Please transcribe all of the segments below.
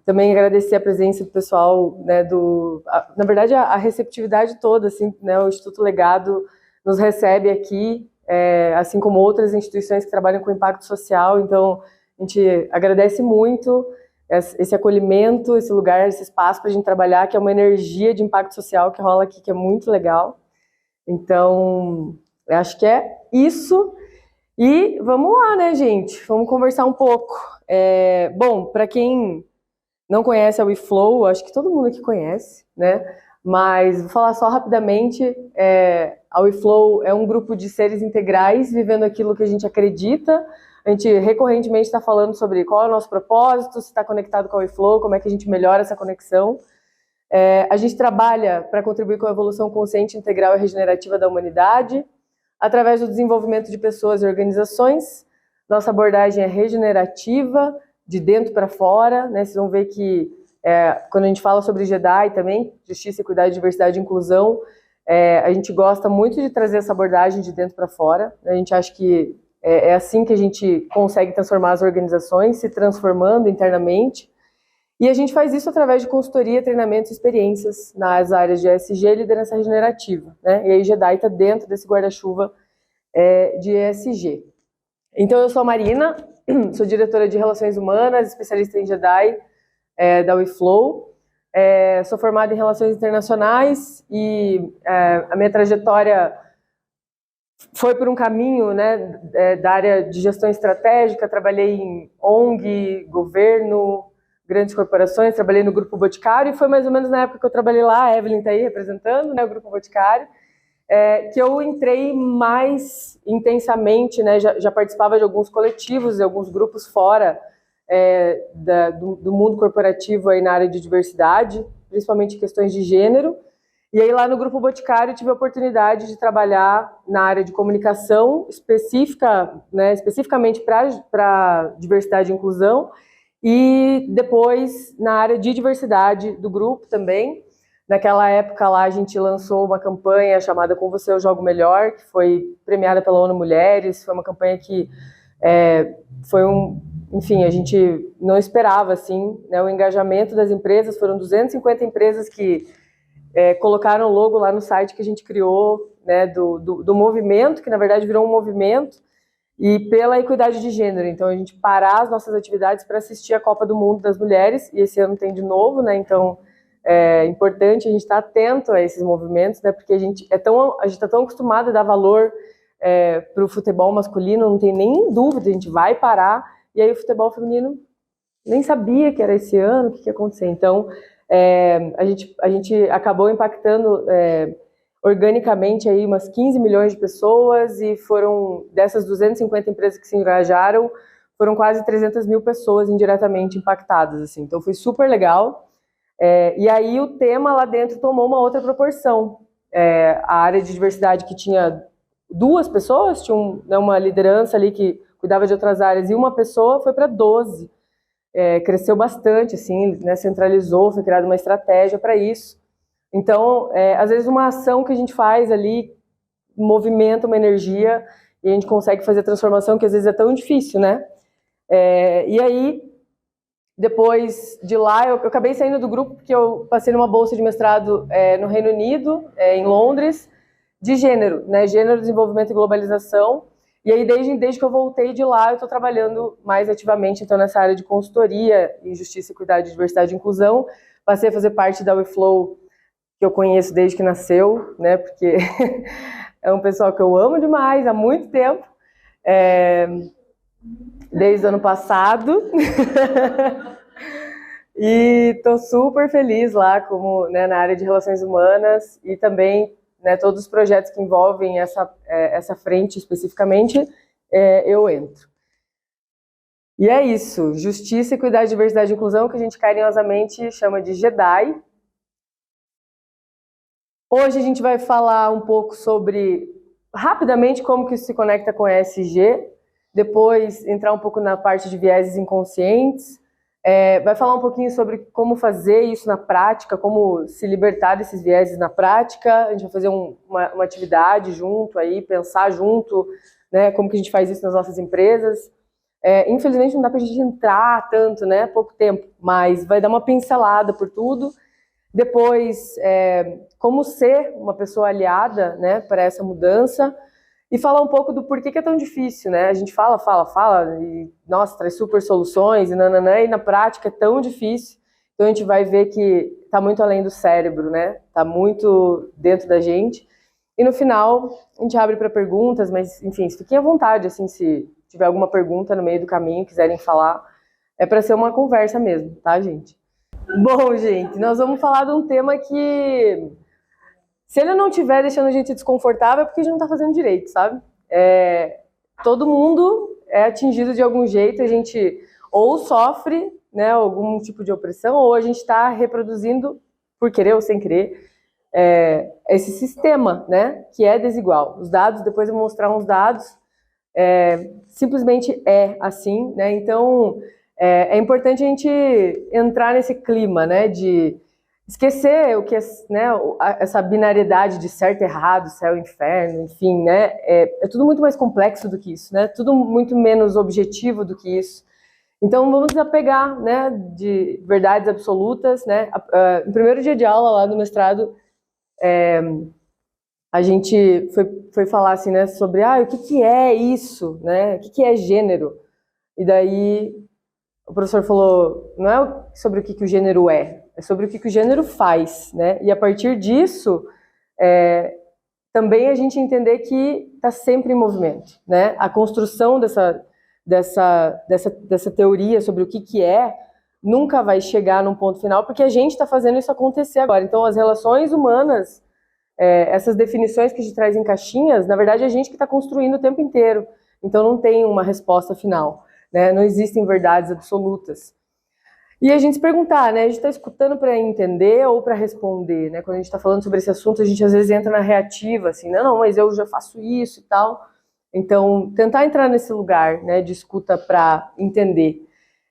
Também agradecer a presença do pessoal, né, na verdade, a receptividade toda, assim, né, o Instituto Legado nos recebe aqui, assim como outras instituições que trabalham com impacto social, então a gente agradece muito esse acolhimento, esse lugar, esse espaço para a gente trabalhar, que é uma energia de impacto social que rola aqui, que é muito legal. Então, eu acho que é isso. E vamos lá, né, gente? Vamos conversar um pouco. Bom, para quem não conhece a WeFlow, acho que todo mundo aqui conhece, né? Mas vou falar só rapidamente. A WeFlow é um grupo de seres integrais vivendo aquilo que a gente acredita. A gente recorrentemente está falando sobre qual é o nosso propósito, se está conectado com a WeFlow, como é que a gente melhora essa conexão. A gente trabalha para contribuir com a evolução consciente, integral e regenerativa da humanidade, através do desenvolvimento de pessoas e organizações. Nossa abordagem é regenerativa, de dentro para fora, né? Vocês vão ver que quando a gente fala sobre JEDI também, Justiça, Equidade, Diversidade e Inclusão, a gente gosta muito de trazer essa abordagem de dentro para fora. A gente acha que é assim que a gente consegue transformar as organizações, se transformando internamente. E a gente faz isso através de consultoria, treinamentos e experiências nas áreas de ESG e liderança regenerativa, né? E aí JEDI está dentro desse guarda-chuva de ESG. Então, eu sou a Marina, sou diretora de Relações Humanas, especialista em JEDI da WeFlow. Sou formada em Relações Internacionais e a minha trajetória foi por um caminho, né, da área de gestão estratégica. Trabalhei em ONG, governo, grandes corporações, trabalhei no Grupo Boticário, e foi mais ou menos na época que eu trabalhei lá, a Evelyn está aí representando, né, o Grupo Boticário, que eu entrei mais intensamente, né, já participava de alguns coletivos e alguns grupos fora do mundo corporativo aí na área de diversidade, principalmente questões de gênero. E aí lá no Grupo Boticário tive a oportunidade de trabalhar na área de comunicação específica, né, especificamente para diversidade e inclusão, e depois na área de diversidade do grupo também. Naquela época lá a gente lançou uma campanha chamada Com Você Eu Jogo Melhor, que foi premiada pela ONU Mulheres. Foi uma campanha que enfim, a gente não esperava, assim, né, o engajamento das empresas. Foram 250 empresas que colocaram o logo lá no site que a gente criou, né, do movimento, que na verdade virou um movimento, e pela equidade de gênero. Então a gente parar as nossas atividades para assistir a Copa do Mundo das Mulheres, e esse ano tem de novo, né, então é importante a gente estar atento a esses movimentos, né, porque a gente está tão acostumado a dar valor para o futebol masculino, não tem nem dúvida, a gente vai parar, e aí o futebol feminino nem sabia que era esse ano, o que ia acontecer. Então a gente acabou impactando organicamente aí umas 15 milhões de pessoas, e foram, dessas 250 empresas que se engajaram, foram quase 300 mil pessoas indiretamente impactadas, assim. Então foi super legal. E aí o tema lá dentro tomou uma outra proporção. A área de diversidade, que tinha 2 pessoas, tinha uma liderança ali que cuidava de outras áreas, e uma pessoa, foi para 12. Cresceu bastante, assim, né, centralizou, foi criada uma estratégia para isso. Então, às vezes uma ação que a gente faz ali movimenta uma energia e a gente consegue fazer a transformação que às vezes é tão difícil, né? E aí, depois de lá, eu acabei saindo do grupo porque eu passei numa bolsa de mestrado no Reino Unido, em Londres, de gênero, né? Gênero, desenvolvimento e globalização. E aí, desde que eu voltei de lá, eu estou trabalhando mais ativamente, então, nessa área de consultoria em justiça, equidade, diversidade e inclusão. Passei a fazer parte da WeFlow, que eu conheço desde que nasceu, né? Porque é um pessoal que eu amo demais há muito tempo, desde o ano passado. E estou super feliz lá, como, né, na área de relações humanas, e também, né, todos os projetos que envolvem essa frente especificamente, eu entro. E é isso, justiça, equidade, diversidade e inclusão, que a gente carinhosamente chama de JEDI. Hoje a gente vai falar um pouco sobre, rapidamente, como que isso se conecta com ESG, depois entrar um pouco na parte de vieses inconscientes, vai falar um pouquinho sobre como fazer isso na prática, como se libertar desses vieses na prática. A gente vai fazer uma atividade junto aí, pensar junto, né, como que a gente faz isso nas nossas empresas. Infelizmente não dá para a gente entrar tanto, né? Pouco tempo, mas vai dar uma pincelada por tudo. Depois, como ser uma pessoa aliada, né, para essa mudança, e falar um pouco do porquê que é tão difícil, né? A gente fala, e, nossa, traz super soluções, e nananã, e na prática é tão difícil. Então a gente vai ver que está muito além do cérebro, né? Está muito dentro da gente. E no final, a gente abre para perguntas, mas, enfim, fiquem à vontade, assim, se tiver alguma pergunta no meio do caminho, quiserem falar, é para ser uma conversa mesmo, tá, gente? Bom, gente, nós vamos falar de um tema que, se ele não estiver deixando a gente desconfortável, é porque a gente não está fazendo direito, sabe? Todo mundo é atingido de algum jeito, a gente ou sofre, né, algum tipo de opressão, ou a gente está reproduzindo, por querer ou sem querer, esse sistema, né, que é desigual. Os dados, depois eu vou mostrar uns dados, simplesmente é assim, né? Então é importante a gente entrar nesse clima, né, de esquecer o que é, né, essa binariedade de certo e errado, céu e inferno, enfim, né? É tudo muito mais complexo do que isso, né? Tudo muito menos objetivo do que isso. Então vamos desapegar, né, de verdades absolutas, né? No primeiro dia de aula lá do mestrado, a gente foi falar assim, né, sobre o que é isso, né? O que é gênero? E daí o professor falou, não é sobre o que o gênero é sobre o que o gênero faz, né? E a partir disso, também a gente entender que está sempre em movimento, né? A construção dessa teoria sobre o que é nunca vai chegar num ponto final, porque a gente está fazendo isso acontecer agora. Então, as relações humanas, essas definições que a gente traz em caixinhas, na verdade, é a gente que está construindo o tempo inteiro. Então, não tem uma resposta final, né? Não existem verdades absolutas. E a gente se perguntar, né? A gente está escutando para entender ou para responder, né? Quando a gente está falando sobre esse assunto, a gente às vezes entra na reativa, assim, não, mas eu já faço isso e tal. Então, tentar entrar nesse lugar, né, de escuta para entender.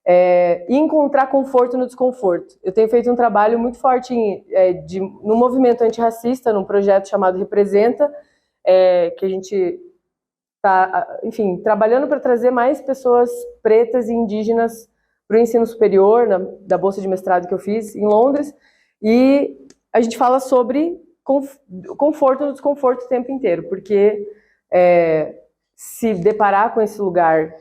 E encontrar conforto no desconforto. Eu tenho feito um trabalho muito forte no movimento antirracista, num projeto chamado Representa, que a gente está, enfim, trabalhando para trazer mais pessoas pretas e indígenas para o ensino superior, da bolsa de mestrado que eu fiz em Londres, e a gente fala sobre conforto no desconforto o tempo inteiro, porque se deparar com esse lugar,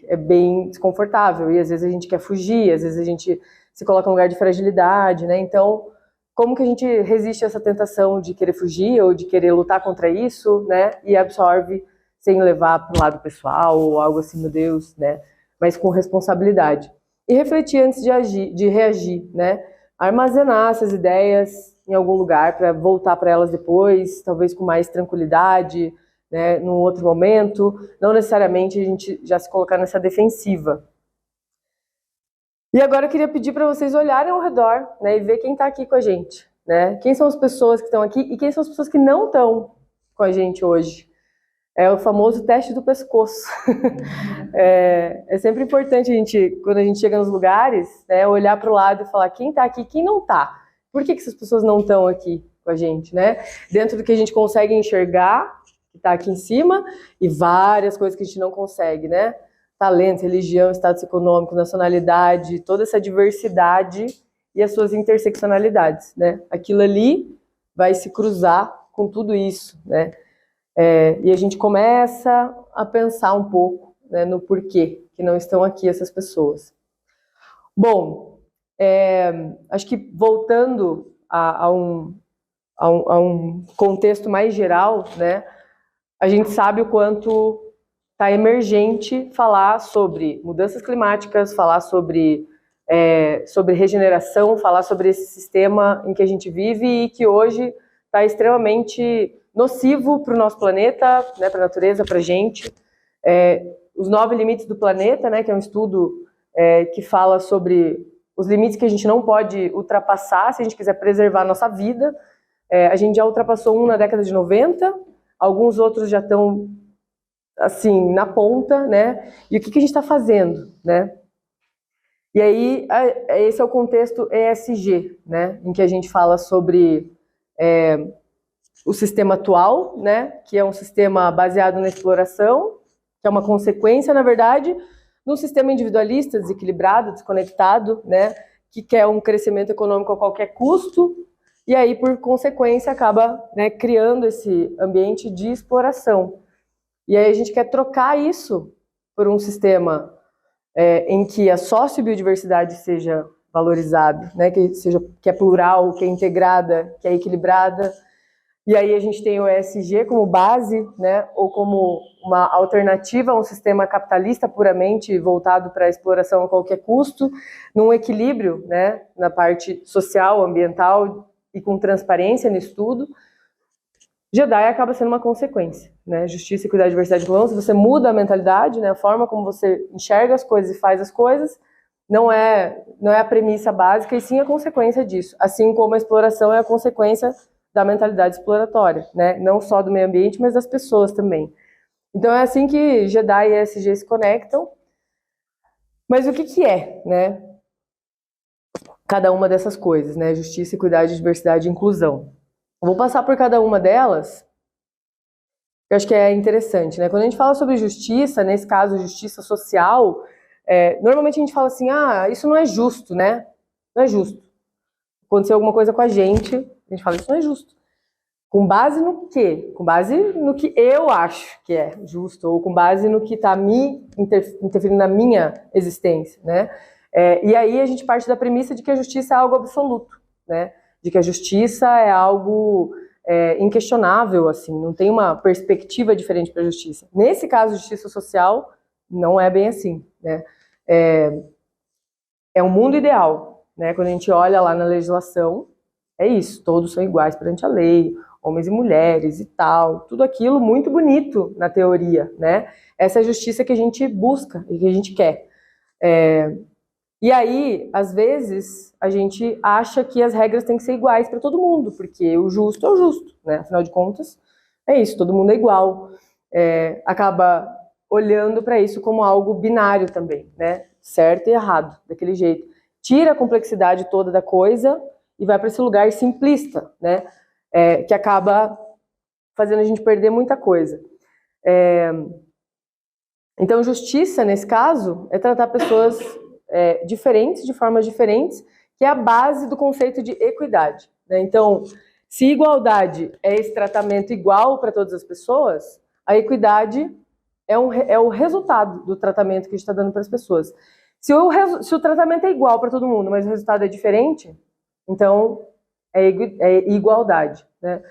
é bem desconfortável, e às vezes a gente quer fugir, às vezes a gente se coloca em um lugar de fragilidade, né? Então, como que a gente resiste a essa tentação de querer fugir ou de querer lutar contra isso, né? E absorve sem levar para um lado pessoal ou algo assim, meu Deus, né? Mas com responsabilidade. E refletir antes de reagir, né? Armazenar essas ideias em algum lugar para voltar para elas depois, talvez com mais tranquilidade, né? Num outro momento. Não necessariamente a gente já se colocar nessa defensiva. E agora eu queria pedir para vocês olharem ao redor, né? E ver quem está aqui com a gente, né? Quem são as pessoas que estão aqui e quem são as pessoas que não estão com a gente hoje. É o famoso teste do pescoço. É sempre importante quando a gente chega nos lugares, né, olhar para o lado e falar quem está aqui e quem não está. Por que essas pessoas não estão aqui com a gente, né? Dentro do que a gente consegue enxergar, que está aqui em cima, e várias coisas que a gente não consegue, né? Talento, religião, status econômico, nacionalidade, toda essa diversidade e as suas interseccionalidades, né? Aquilo ali vai se cruzar com tudo isso, né? E a gente começa a pensar um pouco, né, no porquê que não estão aqui essas pessoas. Bom, acho que voltando a um contexto mais geral, né, a gente sabe o quanto está emergente falar sobre mudanças climáticas, falar sobre regeneração, falar sobre esse sistema em que a gente vive e que hoje está extremamente nocivo para o nosso planeta, né, para a natureza, para a gente. Os 9 limites do planeta, né, que é um estudo que fala sobre os limites que a gente não pode ultrapassar se a gente quiser preservar a nossa vida. A gente já ultrapassou um na década de 90, alguns outros já estão assim, na ponta, né? E o que a gente está fazendo, né? E aí, esse é o contexto ESG, né? Em que a gente fala sobre o sistema atual, né, que é um sistema baseado na exploração, que é uma consequência, na verdade, num sistema individualista, desequilibrado, desconectado, né, que quer um crescimento econômico a qualquer custo, e aí, por consequência, acaba, né, criando esse ambiente de exploração. E aí a gente quer trocar isso por um sistema em que a sociobiodiversidade seja valorizada, né, que é plural, que é integrada, que é equilibrada. E aí a gente tem o ESG como base, né, ou como uma alternativa a um sistema capitalista puramente voltado para a exploração a qualquer custo, num equilíbrio, né, na parte social, ambiental e com transparência nisso tudo. JEDI acaba sendo uma consequência, né? Justiça, equidade, diversidade e inclusão. Se você muda a mentalidade, né, a forma como você enxerga as coisas e faz as coisas, não é a premissa básica, e sim a consequência disso. Assim como a exploração é a consequência da mentalidade exploratória, né? Não só do meio ambiente, mas das pessoas também. Então é assim que JEDI e ESG se conectam. Mas o que é, né? Cada uma dessas coisas, né? Justiça, equidade, diversidade e inclusão. Eu vou passar por cada uma delas, eu acho que é interessante, né? Quando a gente fala sobre justiça, nesse caso, justiça social, normalmente a gente fala assim, isso não é justo, né? Não é justo. Aconteceu alguma coisa com a gente fala, isso não é justo. Com base no quê? Com base no que eu acho que é justo, ou com base no que está me interferindo na minha existência, né? E aí a gente parte da premissa de que a justiça é algo absoluto, né? De que a justiça é algo inquestionável, assim, não tem uma perspectiva diferente para a justiça. Nesse caso, justiça social não é bem assim, né? É um mundo ideal, né? Quando a gente olha lá na legislação, é isso, todos são iguais perante a lei, homens e mulheres e tal, tudo aquilo muito bonito na teoria, né? Essa é a justiça que a gente busca e que a gente quer. E aí, às vezes, a gente acha que as regras têm que ser iguais para todo mundo, porque o justo é o justo, né? Afinal de contas, é isso, todo mundo é igual. Acaba olhando para isso como algo binário também, né? Certo e errado, daquele jeito. Tira a complexidade toda da coisa e vai para esse lugar simplista, né? Que acaba fazendo a gente perder muita coisa. Então, justiça, nesse caso, é tratar pessoas diferentes, de formas diferentes, que é a base do conceito de equidade, né? Então, se igualdade é esse tratamento igual para todas as pessoas, a equidade é o resultado do tratamento que a gente está dando para as pessoas. Se o tratamento é igual para todo mundo, mas o resultado é diferente, então é igualdade, né?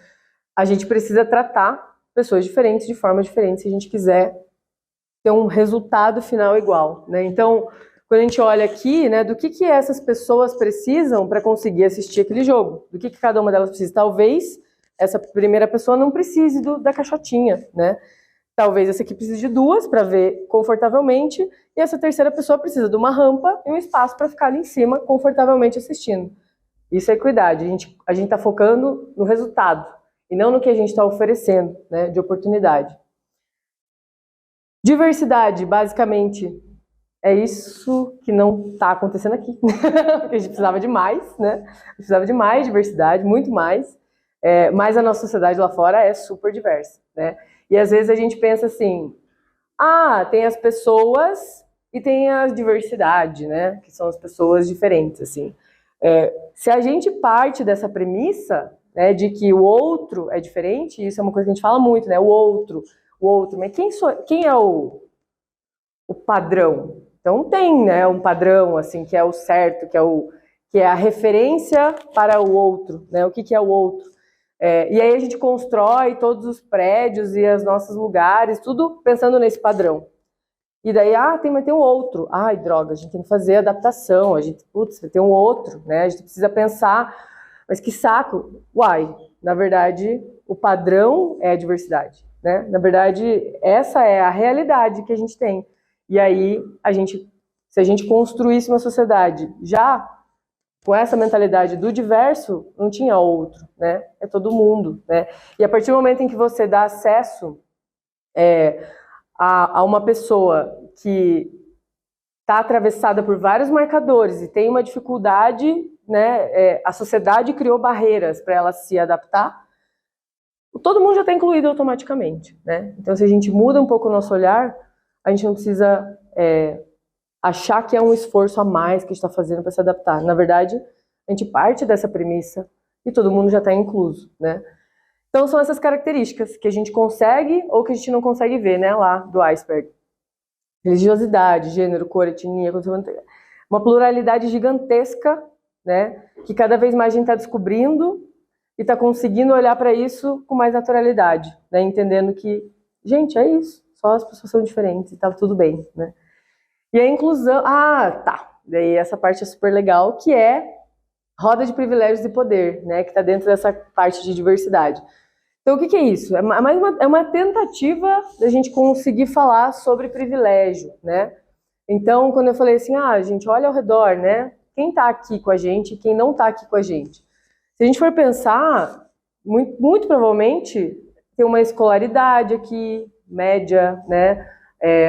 A gente precisa tratar pessoas diferentes de forma diferente se a gente quiser ter um resultado final igual, né? Então, quando a gente olha aqui, né, do que essas pessoas precisam para conseguir assistir aquele jogo, do que cada uma delas precisa. Talvez essa primeira pessoa não precise da caixotinha, né? Talvez essa aqui precise de duas para ver confortavelmente, e essa terceira pessoa precisa de uma rampa e um espaço para ficar ali em cima confortavelmente assistindo. Isso é equidade. A gente está focando no resultado e não no que a gente está oferecendo, né, de oportunidade. Diversidade, basicamente, é isso que não está acontecendo aqui. Porque a gente precisava de mais, né? Precisava de mais diversidade, muito mais. Mas a nossa sociedade lá fora é super diversa, né? E às vezes a gente pensa assim, tem as pessoas e tem a diversidade, né? Que são as pessoas diferentes, assim. Se a gente parte dessa premissa, né, de que o outro é diferente, isso é uma coisa que a gente fala muito, né? O outro, mas quem é o padrão? Então tem, né, um padrão, assim, que é o certo, que é a referência para o outro, né? O que é o outro? E aí a gente constrói todos os prédios e os nossos lugares, tudo pensando nesse padrão. E daí, mas tem um outro. Ai, droga, a gente tem que fazer adaptação, vai ter um outro, né? A gente precisa pensar, mas que saco. Na verdade, o padrão é a diversidade, né? Na verdade, essa é a realidade que a gente tem. E aí, se a gente construísse uma sociedade já com essa mentalidade do diverso, não tinha outro, né? É todo mundo, né? E a partir do momento em que você dá acesso a uma pessoa que está atravessada por vários marcadores e tem uma dificuldade, né? A sociedade criou barreiras para ela se adaptar, todo mundo já está incluído automaticamente, né? Então, se a gente muda um pouco o nosso olhar, a gente não precisa achar que é um esforço a mais que a gente está fazendo para se adaptar. Na verdade, a gente parte dessa premissa e todo mundo já está incluso, né? Então são essas características que a gente consegue ou que a gente não consegue ver, né, lá do iceberg. Religiosidade, gênero, cor, etnia, uma pluralidade gigantesca, né, que cada vez mais a gente está descobrindo e está conseguindo olhar para isso com mais naturalidade, né, entendendo que, gente, é isso, só as pessoas são diferentes e tá tudo bem, né. E a inclusão, daí essa parte é super legal, que é roda de privilégios e poder, né, que está dentro dessa parte de diversidade. Então, o que é isso? É uma tentativa da gente conseguir falar sobre privilégio, né? Então, quando eu falei assim, gente, olha ao redor, né? Quem está aqui com a gente e quem não está aqui com a gente. Se a gente for pensar, muito provavelmente tem uma escolaridade aqui, média, né?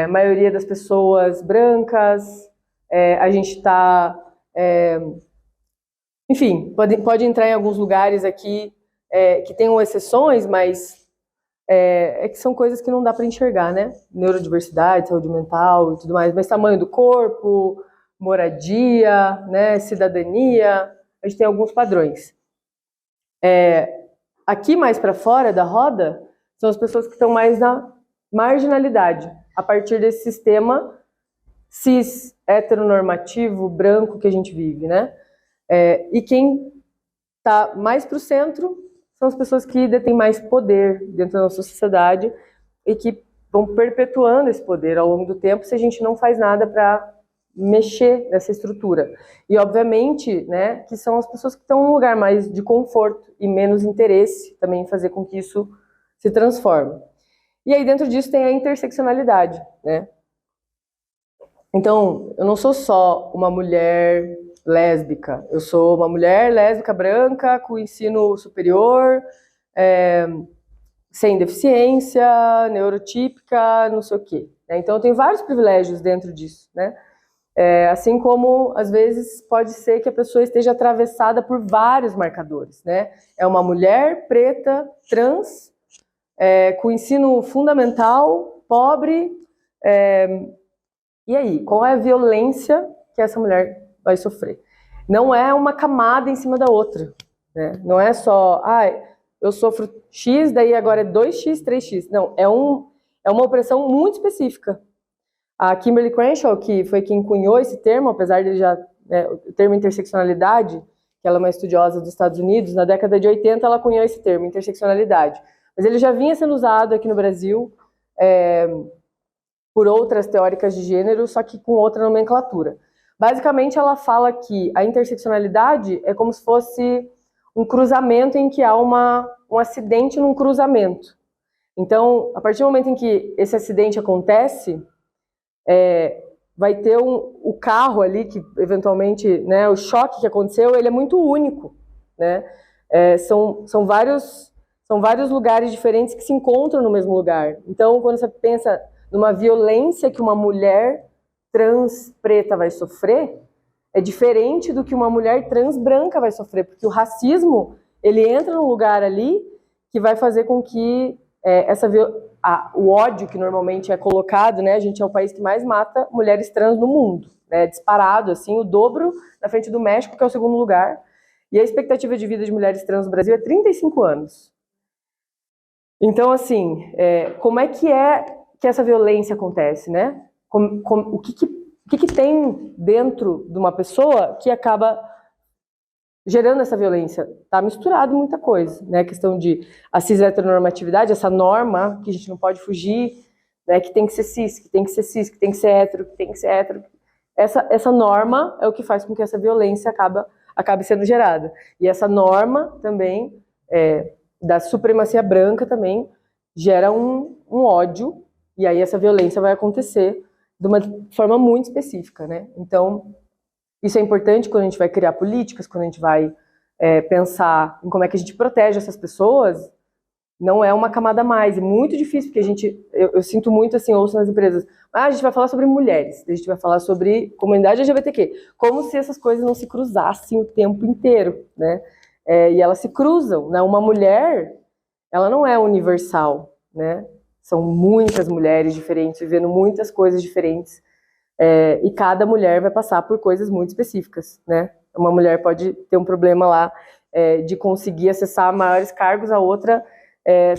A maioria das pessoas brancas, a gente está... enfim, pode entrar em alguns lugares aqui que tenham exceções, mas que são coisas que não dá para enxergar, né? Neurodiversidade, saúde mental e tudo mais, mas tamanho do corpo, moradia, né? Cidadania, a gente tem alguns padrões. Aqui mais para fora da roda são as pessoas que estão mais na marginalidade, a partir desse sistema cis, heteronormativo, branco que a gente vive, né? E quem está mais para o centro são as pessoas que detêm mais poder dentro da nossa sociedade e que vão perpetuando esse poder ao longo do tempo se a gente não faz nada para mexer nessa estrutura. E, obviamente, né, que são as pessoas que estão num lugar mais de conforto e menos interesse também em fazer com que isso se transforme. E aí, dentro disso, tem a interseccionalidade, né? Então, eu não sou só uma mulher lésbica, eu sou uma mulher lésbica branca com ensino superior, sem deficiência, neurotípica, não sei o quê. Então eu tenho vários privilégios dentro disso, né? Assim como às vezes pode ser que a pessoa esteja atravessada por vários marcadores, né? É uma mulher preta, trans, com ensino fundamental, pobre, e aí, qual é a violência que essa mulher vai sofrer? Não é uma camada em cima da outra, né? Não é só, eu sofro X, daí agora é 2X, 3X. Não, é uma opressão muito específica. A Kimberly Crenshaw, que foi quem cunhou esse termo, apesar de o termo interseccionalidade, que ela é uma estudiosa dos Estados Unidos, na década de 80 ela cunhou esse termo, interseccionalidade. Mas ele já vinha sendo usado aqui no Brasil, por outras teóricas de gênero, só que com outra nomenclatura. Basicamente, ela fala que a interseccionalidade é como se fosse um cruzamento em que há um acidente num cruzamento. Então, a partir do momento em que esse acidente acontece, vai ter o carro ali, que eventualmente, né, o choque que aconteceu, ele é muito único, né? São vários lugares diferentes que se encontram no mesmo lugar. Então, quando você pensa numa violência que uma mulher trans preta vai sofrer, é diferente do que uma mulher trans branca vai sofrer, porque o racismo, ele entra num lugar ali que vai fazer com que o ódio que normalmente é colocado, né, a gente é o país que mais mata mulheres trans no mundo, né, disparado, assim, o dobro na frente do México, que é o segundo lugar, e a expectativa de vida de mulheres trans no Brasil é 35 anos. Então, assim, como é que essa violência acontece, né? O que tem dentro de uma pessoa que acaba gerando essa violência? Tá misturado muita coisa, né? A questão de a cis-heteronormatividade, essa norma que a gente não pode fugir, né? Que tem que ser cis, que tem que ser cis, que tem que ser hétero, que tem que ser hétero. Essa norma é o que faz com que essa violência acabe sendo gerada. E essa norma também, da supremacia branca também, gera um ódio, e aí essa violência vai acontecer de uma forma muito específica, né? Então, isso é importante quando a gente vai criar políticas, quando a gente vai pensar em como é que a gente protege essas pessoas. Não é uma camada a mais, é muito difícil, porque eu sinto muito, assim, ouço nas empresas, a gente vai falar sobre mulheres, a gente vai falar sobre comunidade LGBTQ, como se essas coisas não se cruzassem o tempo inteiro, né? E elas se cruzam, né? Uma mulher, ela não é universal, né? São muitas mulheres diferentes, vivendo muitas coisas diferentes, E cada mulher vai passar por coisas muito específicas, né? Uma mulher pode ter um problema lá de conseguir acessar maiores cargos, a outra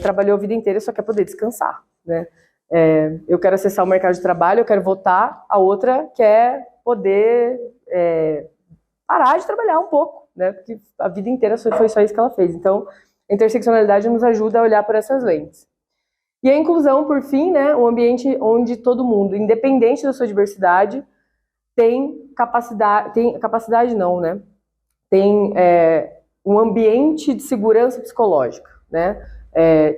trabalhou a vida inteira e só quer poder descansar, né? Eu quero acessar o mercado de trabalho, eu quero votar, a outra quer poder parar de trabalhar um pouco, né? Porque a vida inteira foi só isso que ela fez. Então, a interseccionalidade nos ajuda a olhar por essas lentes. E a inclusão, por fim, né? Um ambiente onde todo mundo, independente da sua diversidade, tem capacidade não, né? Tem um ambiente de segurança psicológica, né?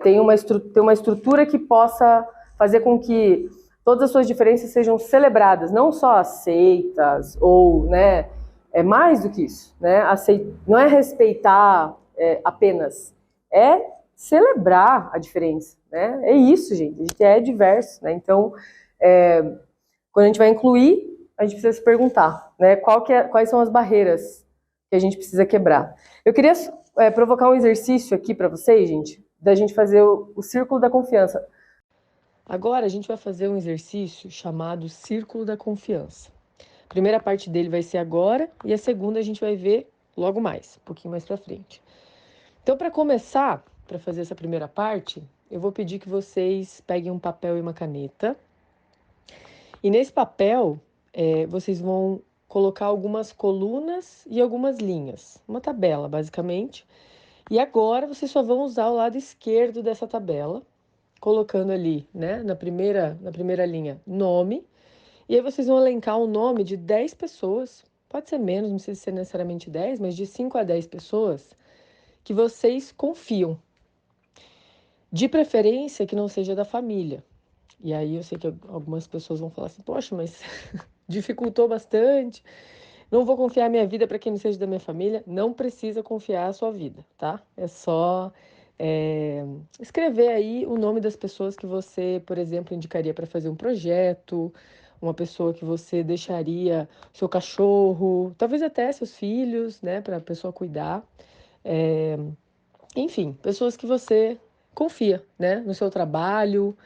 Tem uma estrutura que possa fazer com que todas as suas diferenças sejam celebradas, não só aceitas ou, né? É mais do que isso, né? Não é respeitar apenas, é celebrar a diferença, né? É isso, gente. A gente é diverso, né? Então, quando a gente vai incluir, a gente precisa se perguntar, né? Quais são as barreiras que a gente precisa quebrar. Eu queria provocar um exercício aqui para vocês, gente, da gente fazer o círculo da confiança. Agora a gente vai fazer um exercício chamado Círculo da Confiança. A primeira parte dele vai ser agora e a segunda a gente vai ver logo mais, um pouquinho mais para frente. Então, para começar, para fazer essa primeira parte, eu vou pedir que vocês peguem um papel e uma caneta. E nesse papel, vocês vão colocar algumas colunas e algumas linhas, uma tabela, basicamente. E agora vocês só vão usar o lado esquerdo dessa tabela, colocando ali, né, na primeira linha, nome. E aí vocês vão elencar o nome de 10 pessoas, pode ser menos, não precisa ser necessariamente 10, mas de 5 a 10 pessoas que vocês confiam. De preferência que não seja da família. E aí eu sei que algumas pessoas vão falar assim, poxa, mas dificultou bastante, não vou confiar a minha vida para quem não seja da minha família. Não precisa confiar a sua vida, tá? É só escrever aí o nome das pessoas que você, por exemplo, indicaria para fazer um projeto, uma pessoa que você deixaria seu cachorro, talvez até seus filhos, né, para a pessoa cuidar. Enfim, pessoas que você confia, né, no seu trabalho.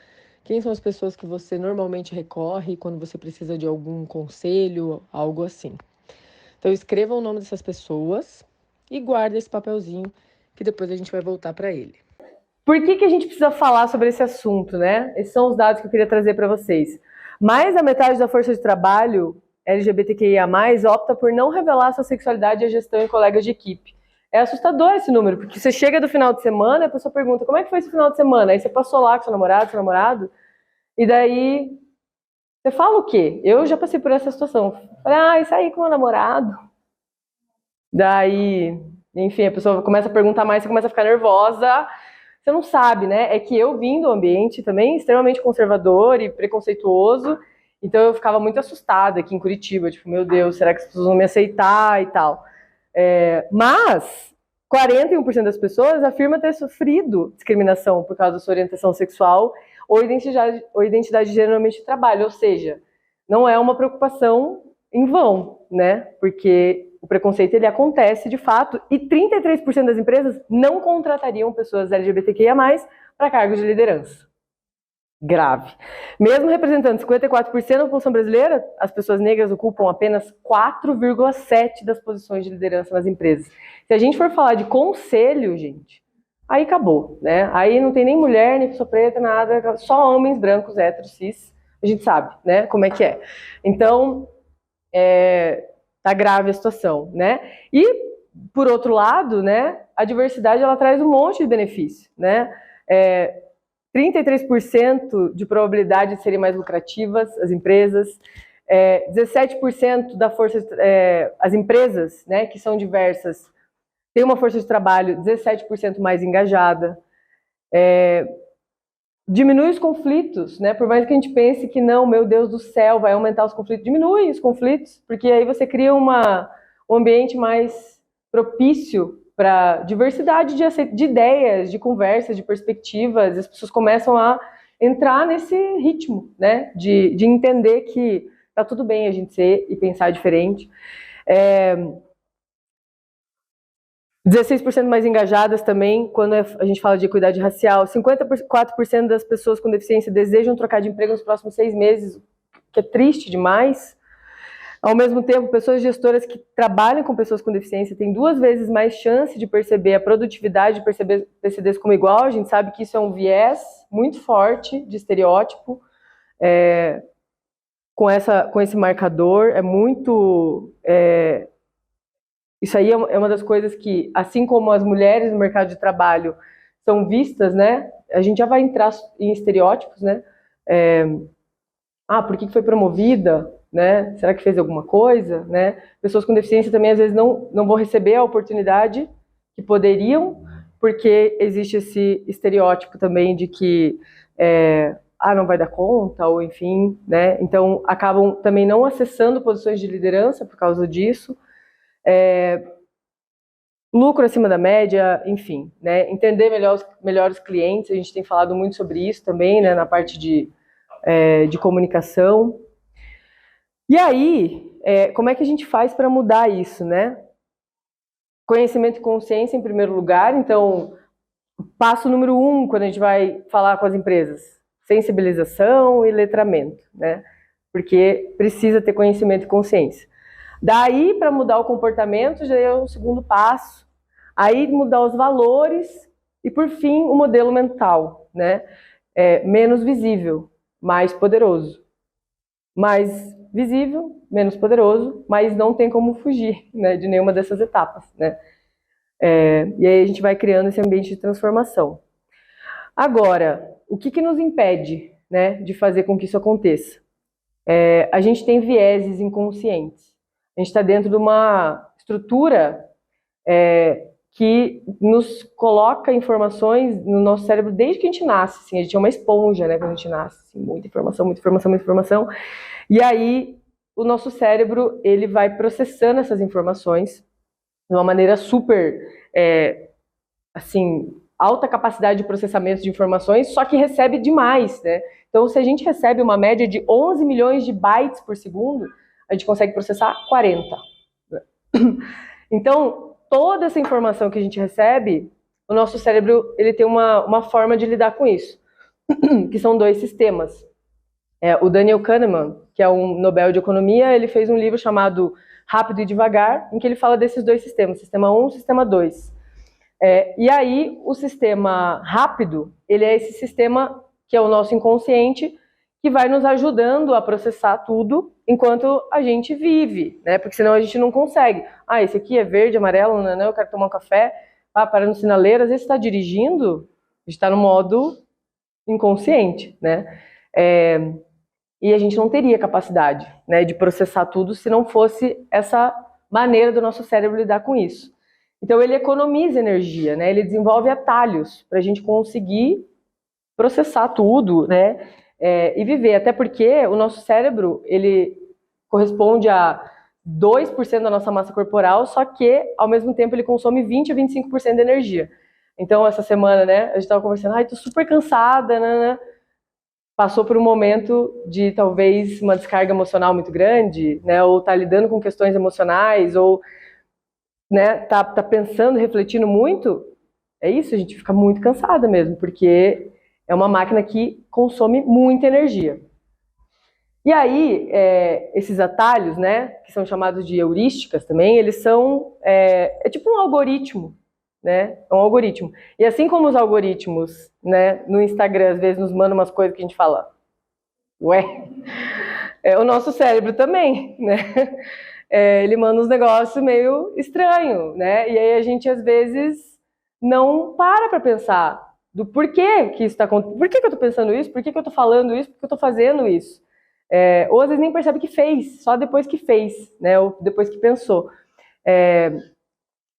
Quem são as pessoas que você normalmente recorre quando você precisa de algum conselho, algo assim. Então, escreva o nome dessas pessoas e guarda esse papelzinho, que depois a gente vai voltar para ele. Por que a gente precisa falar sobre esse assunto, né? Esses são os dados que eu queria trazer para vocês. Mais da metade da força de trabalho LGBTQIA+, opta por não revelar sua sexualidade à gestão e colegas de equipe. É assustador esse número, porque você chega do final de semana e a pessoa pergunta, como é que foi esse final de semana? Aí você passou lá com seu namorado, e daí você fala o quê? Eu já passei por essa situação. Falei, saí com meu namorado. Daí, enfim, a pessoa começa a perguntar mais, você começa a ficar nervosa. Você não sabe, né? É que eu vim do ambiente também extremamente conservador e preconceituoso, então eu ficava muito assustada aqui em Curitiba, tipo, meu Deus, será que as pessoas vão me aceitar e tal? Mas 41% das pessoas afirma ter sofrido discriminação por causa da sua orientação sexual ou identidade de gênero no ambiente de trabalho, ou seja, não é uma preocupação em vão, né? Porque o preconceito ele acontece de fato e 33% das empresas não contratariam pessoas LGBTQIA+, para cargos de liderança. Grave. Mesmo representando 54% da população brasileira, as pessoas negras ocupam apenas 4,7% das posições de liderança nas empresas. Se a gente for falar de conselho, gente, aí acabou, né? Aí não tem nem mulher, nem pessoa preta, nada, só homens brancos, héteros, cis, a gente sabe, né, como é que é. Então, tá grave a situação, né? E, por outro lado, né, a diversidade, ela traz um monte de benefício, né? 33% de probabilidade de serem mais lucrativas as empresas, 17% da força, as empresas, né, que são diversas, têm uma força de trabalho 17% mais engajada, diminui os conflitos, né? Por mais que a gente pense que não, meu Deus do céu, vai aumentar os conflitos, diminui os conflitos, porque aí você cria um ambiente mais propício para diversidade de ideias, de conversas, de perspectivas, as pessoas começam a entrar nesse ritmo, né? De entender que tá tudo bem a gente ser e pensar diferente. 16% mais engajadas também, quando a gente fala de equidade racial. 54% das pessoas com deficiência desejam trocar de emprego nos próximos 6 meses, que é triste demais. Ao mesmo tempo, pessoas gestoras que trabalham com pessoas com deficiência têm 2 vezes mais chance de perceber a produtividade, de perceber PCDs como igual. A gente sabe que isso é um viés muito forte de estereótipo, com esse marcador. Isso aí é uma das coisas que, assim como as mulheres no mercado de trabalho são vistas, né? A gente já vai entrar em estereótipos, né? Por que foi promovida? Né? Será que fez alguma coisa? Né? Pessoas com deficiência também às vezes não vão receber a oportunidade que poderiam, porque existe esse estereótipo também de que não vai dar conta, ou enfim, né? Então acabam também não acessando posições de liderança por causa disso. Lucro acima da média, enfim, né? Entender melhor os clientes, a gente tem falado muito sobre isso também, né? Na parte de comunicação. E aí, como é que a gente faz para mudar isso, né? Conhecimento e consciência em primeiro lugar. Então, passo número 1, quando a gente vai falar com as empresas, sensibilização e letramento, né? Porque precisa ter conhecimento e consciência. Daí, para mudar o comportamento, já é o segundo passo. Aí, mudar os valores e, por fim, o modelo mental, né? Menos visível, mais poderoso. Mais visível, menos poderoso, mas não tem como fugir, né, de nenhuma dessas etapas, né? E aí a gente vai criando esse ambiente de transformação. Agora, o que nos impede, né, de fazer com que isso aconteça? A gente tem vieses inconscientes. A gente está dentro de uma estrutura que nos coloca informações no nosso cérebro desde que a gente nasce. Assim, a gente é uma esponja, né, quando a gente nasce. Assim, muita informação, muita informação, muita informação. E aí, o nosso cérebro, ele vai processando essas informações de uma maneira super, alta capacidade de processamento de informações, só que recebe demais, né? Então, se a gente recebe uma média de 11 milhões de bytes por segundo, a gente consegue processar 40. Então, toda essa informação que a gente recebe, o nosso cérebro, ele tem uma forma de lidar com isso, que são 2 sistemas. O Daniel Kahneman, que é um Nobel de Economia, ele fez um livro chamado Rápido e Devagar, em que ele fala desses 2 sistemas, sistema 1 e sistema 2. E aí, o sistema rápido, ele é esse sistema que é o nosso inconsciente, que vai nos ajudando a processar tudo enquanto a gente vive, né? Porque senão a gente não consegue. Esse aqui é verde, amarelo, não, eu quero tomar um café, parando no sinaleiro. Às vezes você está dirigindo, a gente está no modo inconsciente, né? E a gente não teria capacidade, né, de processar tudo se não fosse essa maneira do nosso cérebro lidar com isso. Então ele economiza energia, né, ele desenvolve atalhos para a gente conseguir processar tudo, né, e viver. Até porque o nosso cérebro, ele corresponde a 2% da nossa massa corporal, só que ao mesmo tempo ele consome 20 a 25% de energia. Então essa semana, né, a gente estava conversando, tô super cansada, né, passou por um momento de talvez uma descarga emocional muito grande, né, ou tá lidando com questões emocionais, ou, né, tá pensando, refletindo muito, é isso, a gente fica muito cansada mesmo, porque é uma máquina que consome muita energia. E aí, esses atalhos, né, que são chamados de heurísticas também, eles são, tipo um algoritmo, né? É um algoritmo. E assim como os algoritmos, né, no Instagram às vezes nos mandam umas coisas que a gente fala, ué, o nosso cérebro também, né? Ele manda uns negócios meio estranhos, né? E aí a gente às vezes não para pensar do porquê que isso está acontecendo, por que eu tô pensando isso, por que eu tô falando isso, por que eu tô fazendo isso. Ou às vezes nem percebe que fez, só depois que fez, né? Ou depois que pensou.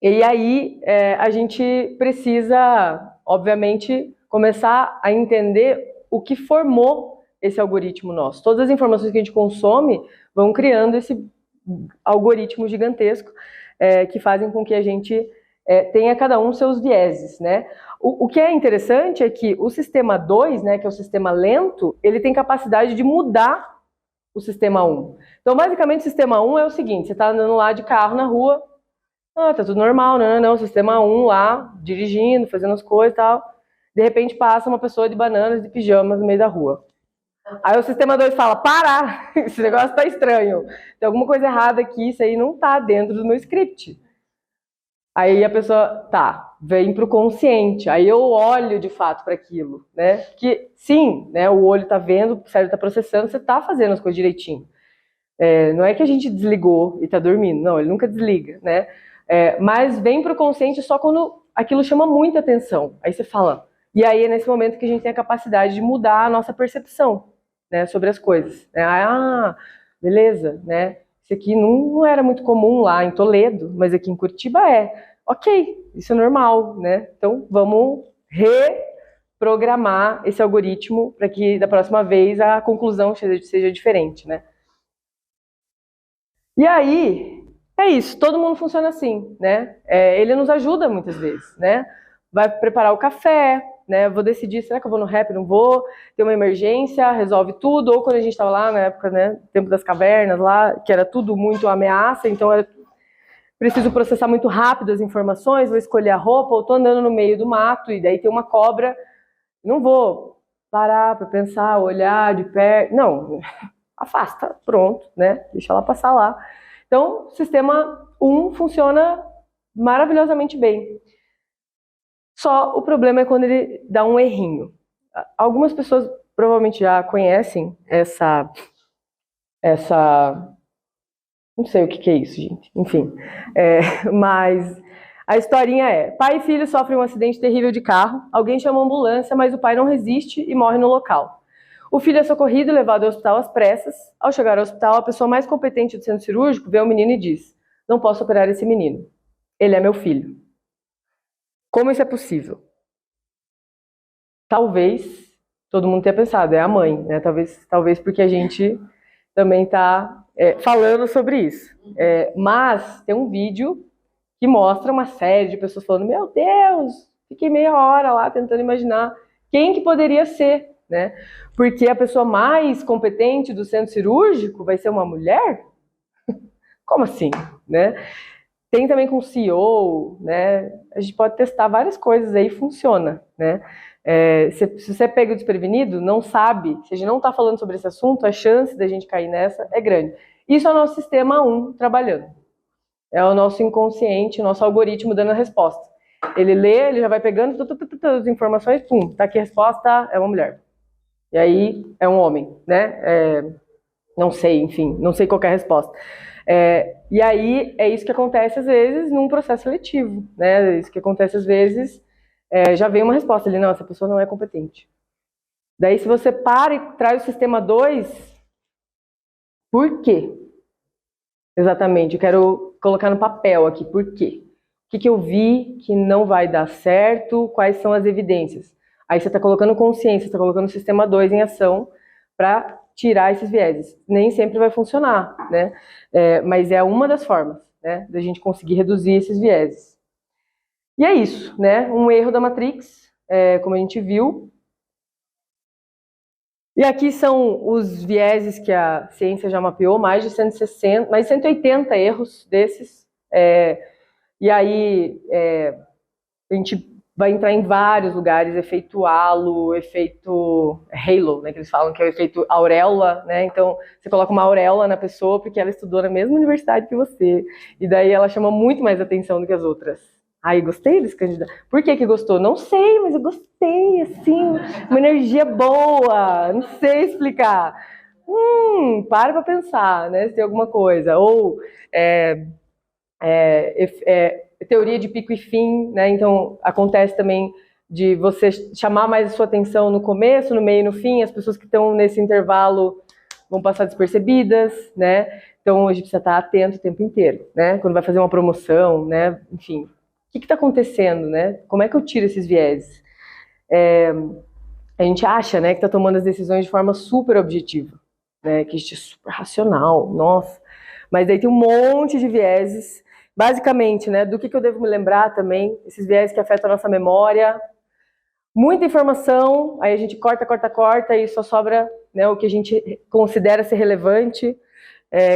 E aí a gente precisa, obviamente, começar a entender o que formou esse algoritmo nosso. Todas as informações que a gente consome vão criando esse algoritmo gigantesco que fazem com que a gente tenha cada um seus vieses, né? O que é interessante é que o sistema 2, né, que é o sistema lento, ele tem capacidade de mudar o sistema 1. Então, basicamente, o sistema 1 é o seguinte, você está andando lá de carro na rua, tá tudo normal, não, sistema 1 lá, dirigindo, fazendo as coisas e tal. De repente passa uma pessoa de bananas, de pijamas no meio da rua. Aí o sistema 2 fala, para, esse negócio tá estranho, tem alguma coisa errada aqui, isso aí não tá dentro do meu script. Aí a pessoa, tá, vem pro consciente, aí eu olho de fato para aquilo, né? Que sim, né, o olho tá vendo, o cérebro tá processando, você tá fazendo as coisas direitinho. Não é que a gente desligou e tá dormindo, não, ele nunca desliga, né? Mas vem pro consciente só quando aquilo chama muita atenção. Aí você fala, e aí é nesse momento que a gente tem a capacidade de mudar a nossa percepção, né, sobre as coisas. Né? Ah, beleza, né? Isso aqui não era muito comum lá em Toledo, mas aqui em Curitiba é. Ok, isso é normal, né? Então vamos reprogramar esse algoritmo para que da próxima vez a conclusão seja diferente, né? E aí, é isso, todo mundo funciona assim, né? Ele nos ajuda muitas vezes, né? Vai preparar o café, né? Vou decidir, será que eu vou no rap? Não vou? Tem uma emergência, resolve tudo. Ou quando a gente estava lá na época, né? Tempo das cavernas lá, que era tudo muito ameaça, então eu preciso processar muito rápido as informações, vou escolher a roupa, ou tô andando no meio do mato e daí tem uma cobra, não vou parar para pensar, olhar de perto, não, afasta, pronto, né? Deixa ela passar lá. Então, o sistema 1 funciona maravilhosamente bem. Só o problema é quando ele dá um errinho. Algumas pessoas provavelmente já conhecem essa não sei o que é isso, gente. Enfim, mas a historinha é: pai e filho sofrem um acidente terrível de carro, alguém chama a ambulância, mas o pai não resiste e morre no local. O filho é socorrido e levado ao hospital às pressas. Ao chegar ao hospital, a pessoa mais competente do centro cirúrgico vê o menino e diz: não posso operar esse menino. Ele é meu filho. Como isso é possível? Talvez todo mundo tenha pensado, é a mãe, né? Talvez porque a gente também está falando sobre isso. Mas tem um vídeo que mostra uma série de pessoas falando: meu Deus, fiquei meia hora lá tentando imaginar quem que poderia ser, né? Porque a pessoa mais competente do centro cirúrgico vai ser uma mulher? Como assim, né? Tem também com CEO, né? A gente pode testar várias coisas aí, funciona, né? Se você pega o desprevenido, não sabe, se a gente não está falando sobre esse assunto, a chance da gente cair nessa é grande. Isso é o nosso sistema 1 trabalhando. É o nosso inconsciente, o nosso algoritmo dando a resposta. Ele lê, ele já vai pegando todas as informações, pum, tá aqui a resposta, é uma mulher. E aí é um homem, né? Não sei, enfim, não sei qual é a resposta. E aí é isso que acontece às vezes num processo seletivo, né? É isso que acontece às vezes, já vem uma resposta ali, não, essa pessoa não é competente. Daí se você para e traz o sistema 2, por quê? Exatamente, eu quero colocar no papel aqui, por quê? O que eu vi que não vai dar certo, quais são as evidências? Aí você está colocando consciência, está colocando o sistema 2 em ação para tirar esses vieses. Nem sempre vai funcionar, né? Mas é uma das formas, né, da gente conseguir reduzir esses vieses. E é isso, né? Um erro da Matrix, como a gente viu. E aqui são os vieses que a ciência já mapeou, mais de 160, mais de 180 erros desses. E aí a gente vai entrar em vários lugares, efeito halo, efeito halo, né, que eles falam que é o efeito auréola, né? Então você coloca uma auréola na pessoa porque ela estudou na mesma universidade que você, e daí ela chama muito mais atenção do que as outras. Ai, gostei desse candidato. Por que gostou? Não sei, mas eu gostei, assim, uma energia boa, não sei explicar. Para pra pensar, né, se tem alguma coisa. Ou teoria de pico e fim, né? Então acontece também de você chamar mais a sua atenção no começo, no meio e no fim, as pessoas que estão nesse intervalo vão passar despercebidas, né? Então a gente precisa estar atento o tempo inteiro, né? Quando vai fazer uma promoção, né? Enfim, o que está acontecendo, né? Como é que eu tiro esses vieses? A gente acha, né, que está tomando as decisões de forma super objetiva, né? Que a gente é super racional, nossa. Mas daí tem um monte de vieses. Basicamente, né, do que eu devo me lembrar também, esses viés que afetam a nossa memória, muita informação, aí a gente corta e só sobra, né, o que a gente considera ser relevante,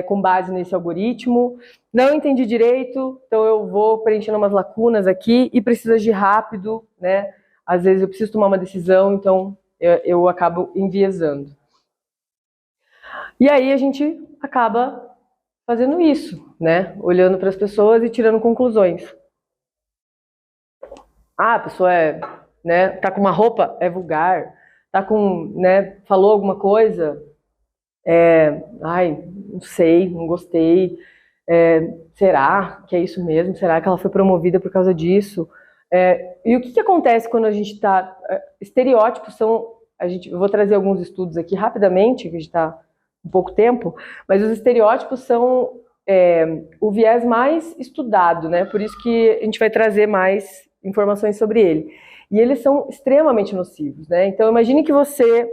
com base nesse algoritmo. Não entendi direito, então eu vou preenchendo umas lacunas aqui e preciso agir rápido, né? Às vezes eu preciso tomar uma decisão, então eu acabo enviesando. E aí a gente acaba fazendo isso, né? Olhando para as pessoas e tirando conclusões. Ah, a pessoa tá com uma roupa, é vulgar, tá com, né, falou alguma coisa, ai, não sei, não gostei, será que é isso mesmo? Será que ela foi promovida por causa disso? E o que acontece quando a gente está... Estereótipos são... eu vou trazer alguns estudos aqui rapidamente, que a gente está um pouco tempo, mas os estereótipos são o viés mais estudado, né? Por isso que a gente vai trazer mais informações sobre ele. E eles são extremamente nocivos, né? Então imagine que você,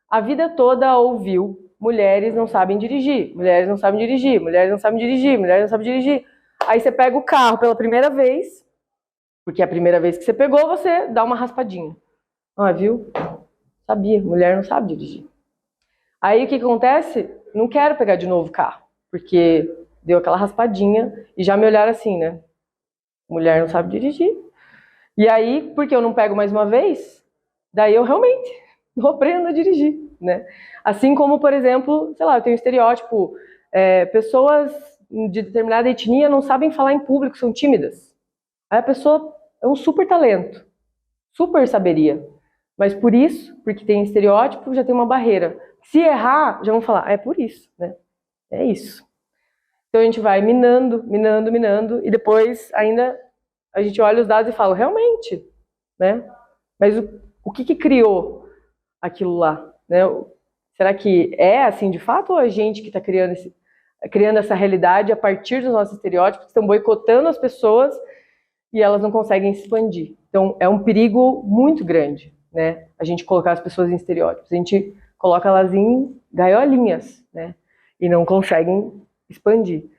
a vida toda, ouviu: mulheres não sabem dirigir, mulheres não sabem dirigir, mulheres não sabem dirigir, mulheres não sabem dirigir. Aí você pega o carro pela primeira vez, porque é a primeira vez que você pegou, você dá uma raspadinha. Ah, viu? Sabia, mulher não sabe dirigir. Aí o que acontece? Não quero pegar de novo o carro, porque deu aquela raspadinha e já me olharam assim, né? Mulher não sabe dirigir. E aí, porque eu não pego mais uma vez, daí eu realmente não aprendo a dirigir, né? Assim como, por exemplo, sei lá, eu tenho um estereótipo, pessoas de determinada etnia não sabem falar em público, são tímidas. Aí a pessoa é um super talento, super saberia. Mas por isso, porque tem estereótipo, já tem uma barreira. Se errar, já vão falar, é por isso, né? É isso. Então a gente vai minando, minando, minando, e depois ainda a gente olha os dados e fala, realmente, né? Mas o que criou aquilo lá, né? Será que é assim de fato, ou a gente que está criando essa realidade a partir dos nossos estereótipos, que estão boicotando as pessoas e elas não conseguem se expandir? Então é um perigo muito grande, né? A gente colocar as pessoas em estereótipos. A gente coloca elas em gaiolinhas, né? E não conseguem expandir.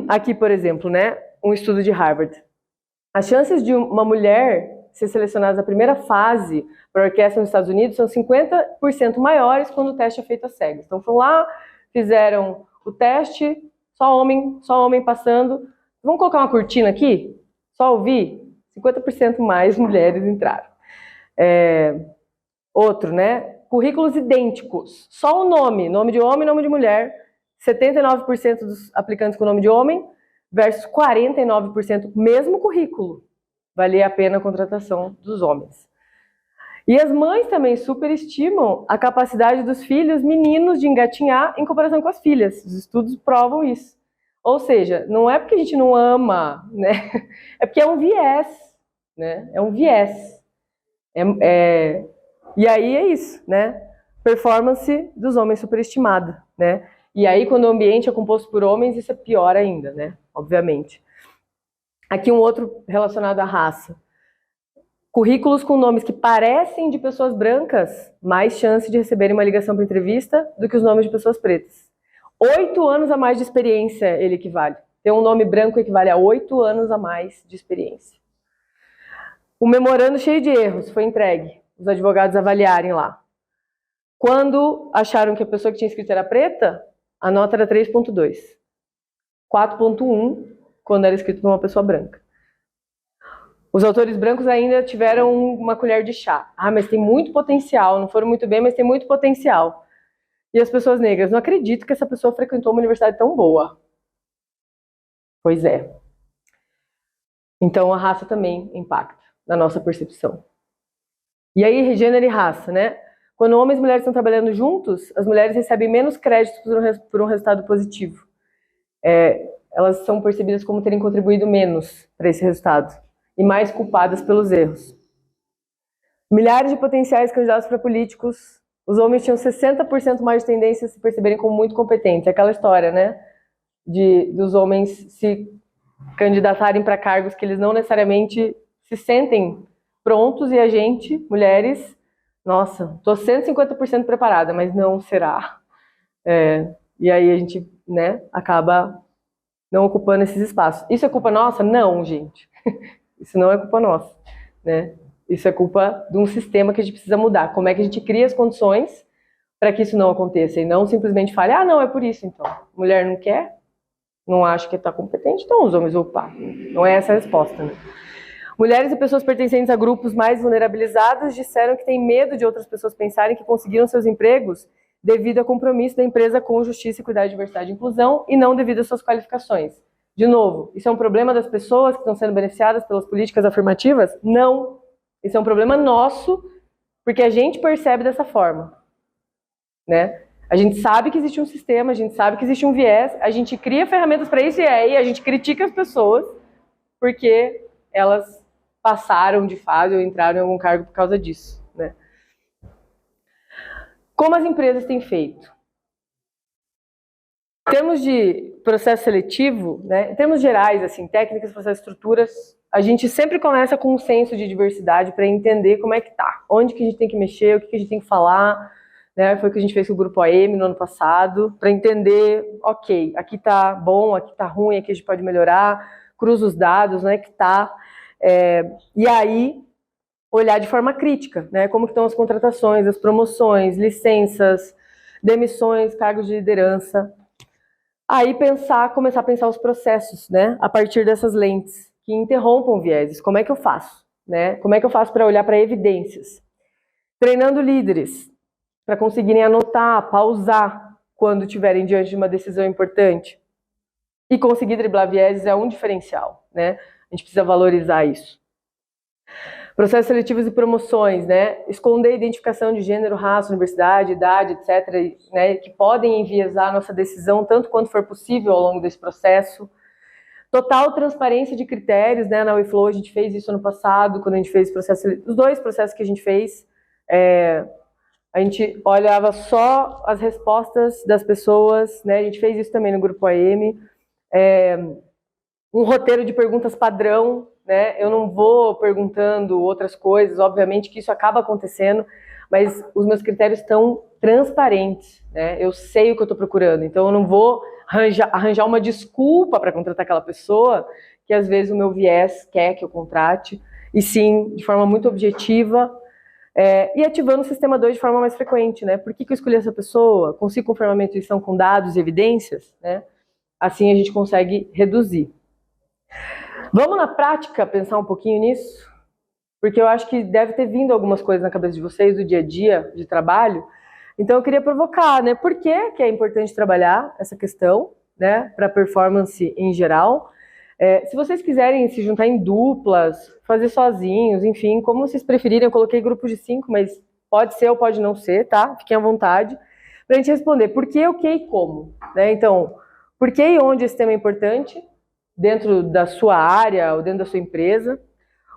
Aqui, por exemplo, né? Um estudo de Harvard. As chances de uma mulher ser selecionada na primeira fase para a orquestra nos Estados Unidos são 50% maiores quando o teste é feito a cegas. Então foram lá, fizeram o teste, só homem passando. Vamos colocar uma cortina aqui? Só ouvir? 50% mais mulheres entraram. Outro, né? Currículos idênticos. Só o nome de homem e nome de mulher. 79% dos aplicantes com nome de homem versus 49% mesmo currículo. Valia a pena a contratação dos homens. E as mães também superestimam a capacidade dos filhos meninos de engatinhar em comparação com as filhas. Os estudos provam isso. Ou seja, não é porque a gente não ama, né? É porque é um viés, né? É um viés. E aí é isso, né? Performance dos homens superestimada, né? E aí, quando o ambiente é composto por homens, isso é pior ainda, né? Obviamente. Aqui um outro relacionado à raça. Currículos com nomes que parecem de pessoas brancas, mais chance de receberem uma ligação para entrevista do que os nomes de pessoas pretas. 8 anos a mais de experiência ele equivale. Ter um nome branco equivale a 8 anos a mais de experiência. O memorando cheio de erros foi entregue. Os advogados avaliarem lá. Quando acharam que a pessoa que tinha escrito era preta, a nota era 3,2. 4,1 quando era escrito por uma pessoa branca. Os autores brancos ainda tiveram uma colher de chá. Ah, mas tem muito potencial, não foram muito bem, mas tem muito potencial. E as pessoas negras, não acredito que essa pessoa frequentou uma universidade tão boa. Pois é. Então a raça também impacta na nossa percepção. E aí, gênero e raça, né? Quando homens e mulheres estão trabalhando juntos, as mulheres recebem menos créditos por um resultado positivo. Elas são percebidas como terem contribuído menos para esse resultado e mais culpadas pelos erros. Milhares de potenciais candidatos para políticos, os homens tinham 60% mais de tendência a se perceberem como muito competentes. Aquela história, né? Dos homens se candidatarem para cargos que eles não necessariamente se sentem prontos, e a gente, mulheres, nossa, estou 150% preparada, mas não será. E aí a gente, né, acaba não ocupando esses espaços. Isso é culpa nossa? Não, gente. Isso não é culpa nossa, né? Isso é culpa de um sistema que a gente precisa mudar. Como é que a gente cria as condições para que isso não aconteça? E não simplesmente fale, ah, não, é por isso, então. Mulher não quer, não acha que está competente, então os homens vão ocupar. Não é essa a resposta, né? Mulheres e pessoas pertencentes a grupos mais vulnerabilizados disseram que têm medo de outras pessoas pensarem que conseguiram seus empregos devido ao compromisso da empresa com justiça, equidade, diversidade e inclusão, e não devido às suas qualificações. De novo, isso é um problema das pessoas que estão sendo beneficiadas pelas políticas afirmativas? Não. Isso é um problema nosso, porque a gente percebe dessa forma, né? A gente sabe que existe um sistema, a gente sabe que existe um viés, a gente cria ferramentas para isso e aí a gente critica as pessoas porque elas passaram de fase ou entraram em algum cargo por causa disso, né? Como as empresas têm feito? Em termos de processo seletivo, né, em termos gerais, assim, técnicas, processos, estruturas, a gente sempre começa com um senso de diversidade para entender como é que tá, onde que a gente tem que mexer, o que a gente tem que falar, né, foi o que a gente fez com o Grupo AM no ano passado, para entender, ok, aqui tá bom, aqui tá ruim, aqui a gente pode melhorar, cruza os dados, né, que tá, e aí olhar de forma crítica, né, como que estão as contratações, as promoções, licenças, demissões, cargos de liderança. Aí começar a pensar os processos, né, a partir dessas lentes que interrompam vieses. Como é que eu faço, né? Como é que eu faço para olhar para evidências? Treinando líderes para conseguirem anotar, pausar quando estiverem diante de uma decisão importante. E conseguir driblar vieses é um diferencial, né? A gente precisa valorizar isso. Processos seletivos e promoções, né? Esconder a identificação de gênero, raça, universidade, idade, etc., né? Que podem enviesar a nossa decisão tanto quanto for possível ao longo desse processo. Total transparência de critérios, né? Na WeFlow a gente fez isso ano passado, quando a gente fez os dois processos que a gente fez, a gente olhava só as respostas das pessoas, né? A gente fez isso também no Grupo AM. Um roteiro de perguntas padrão, né? Eu não vou perguntando outras coisas, obviamente que isso acaba acontecendo, mas os meus critérios estão transparentes, né? Eu sei o que eu estou procurando, então eu não vou arranjar uma desculpa para contratar aquela pessoa que às vezes o meu viés quer que eu contrate, e sim, de forma muito objetiva, e ativando o sistema 2 de forma mais frequente, né? Por que eu escolhi essa pessoa? Consigo confirmar minha intuição com dados e evidências, né? Assim a gente consegue reduzir. Vamos na prática pensar um pouquinho nisso? Porque eu acho que deve ter vindo algumas coisas na cabeça de vocês do dia a dia de trabalho. Então eu queria provocar, né? Por que é importante trabalhar essa questão, né? Para performance em geral. Se vocês quiserem se juntar em duplas, fazer sozinhos, enfim, como vocês preferirem, eu coloquei grupos de 5, mas pode ser ou pode não ser, tá? Fiquem à vontade. Para a gente responder por que, o que e como, né? Então, por que e onde esse tema é importante dentro da sua área ou dentro da sua empresa?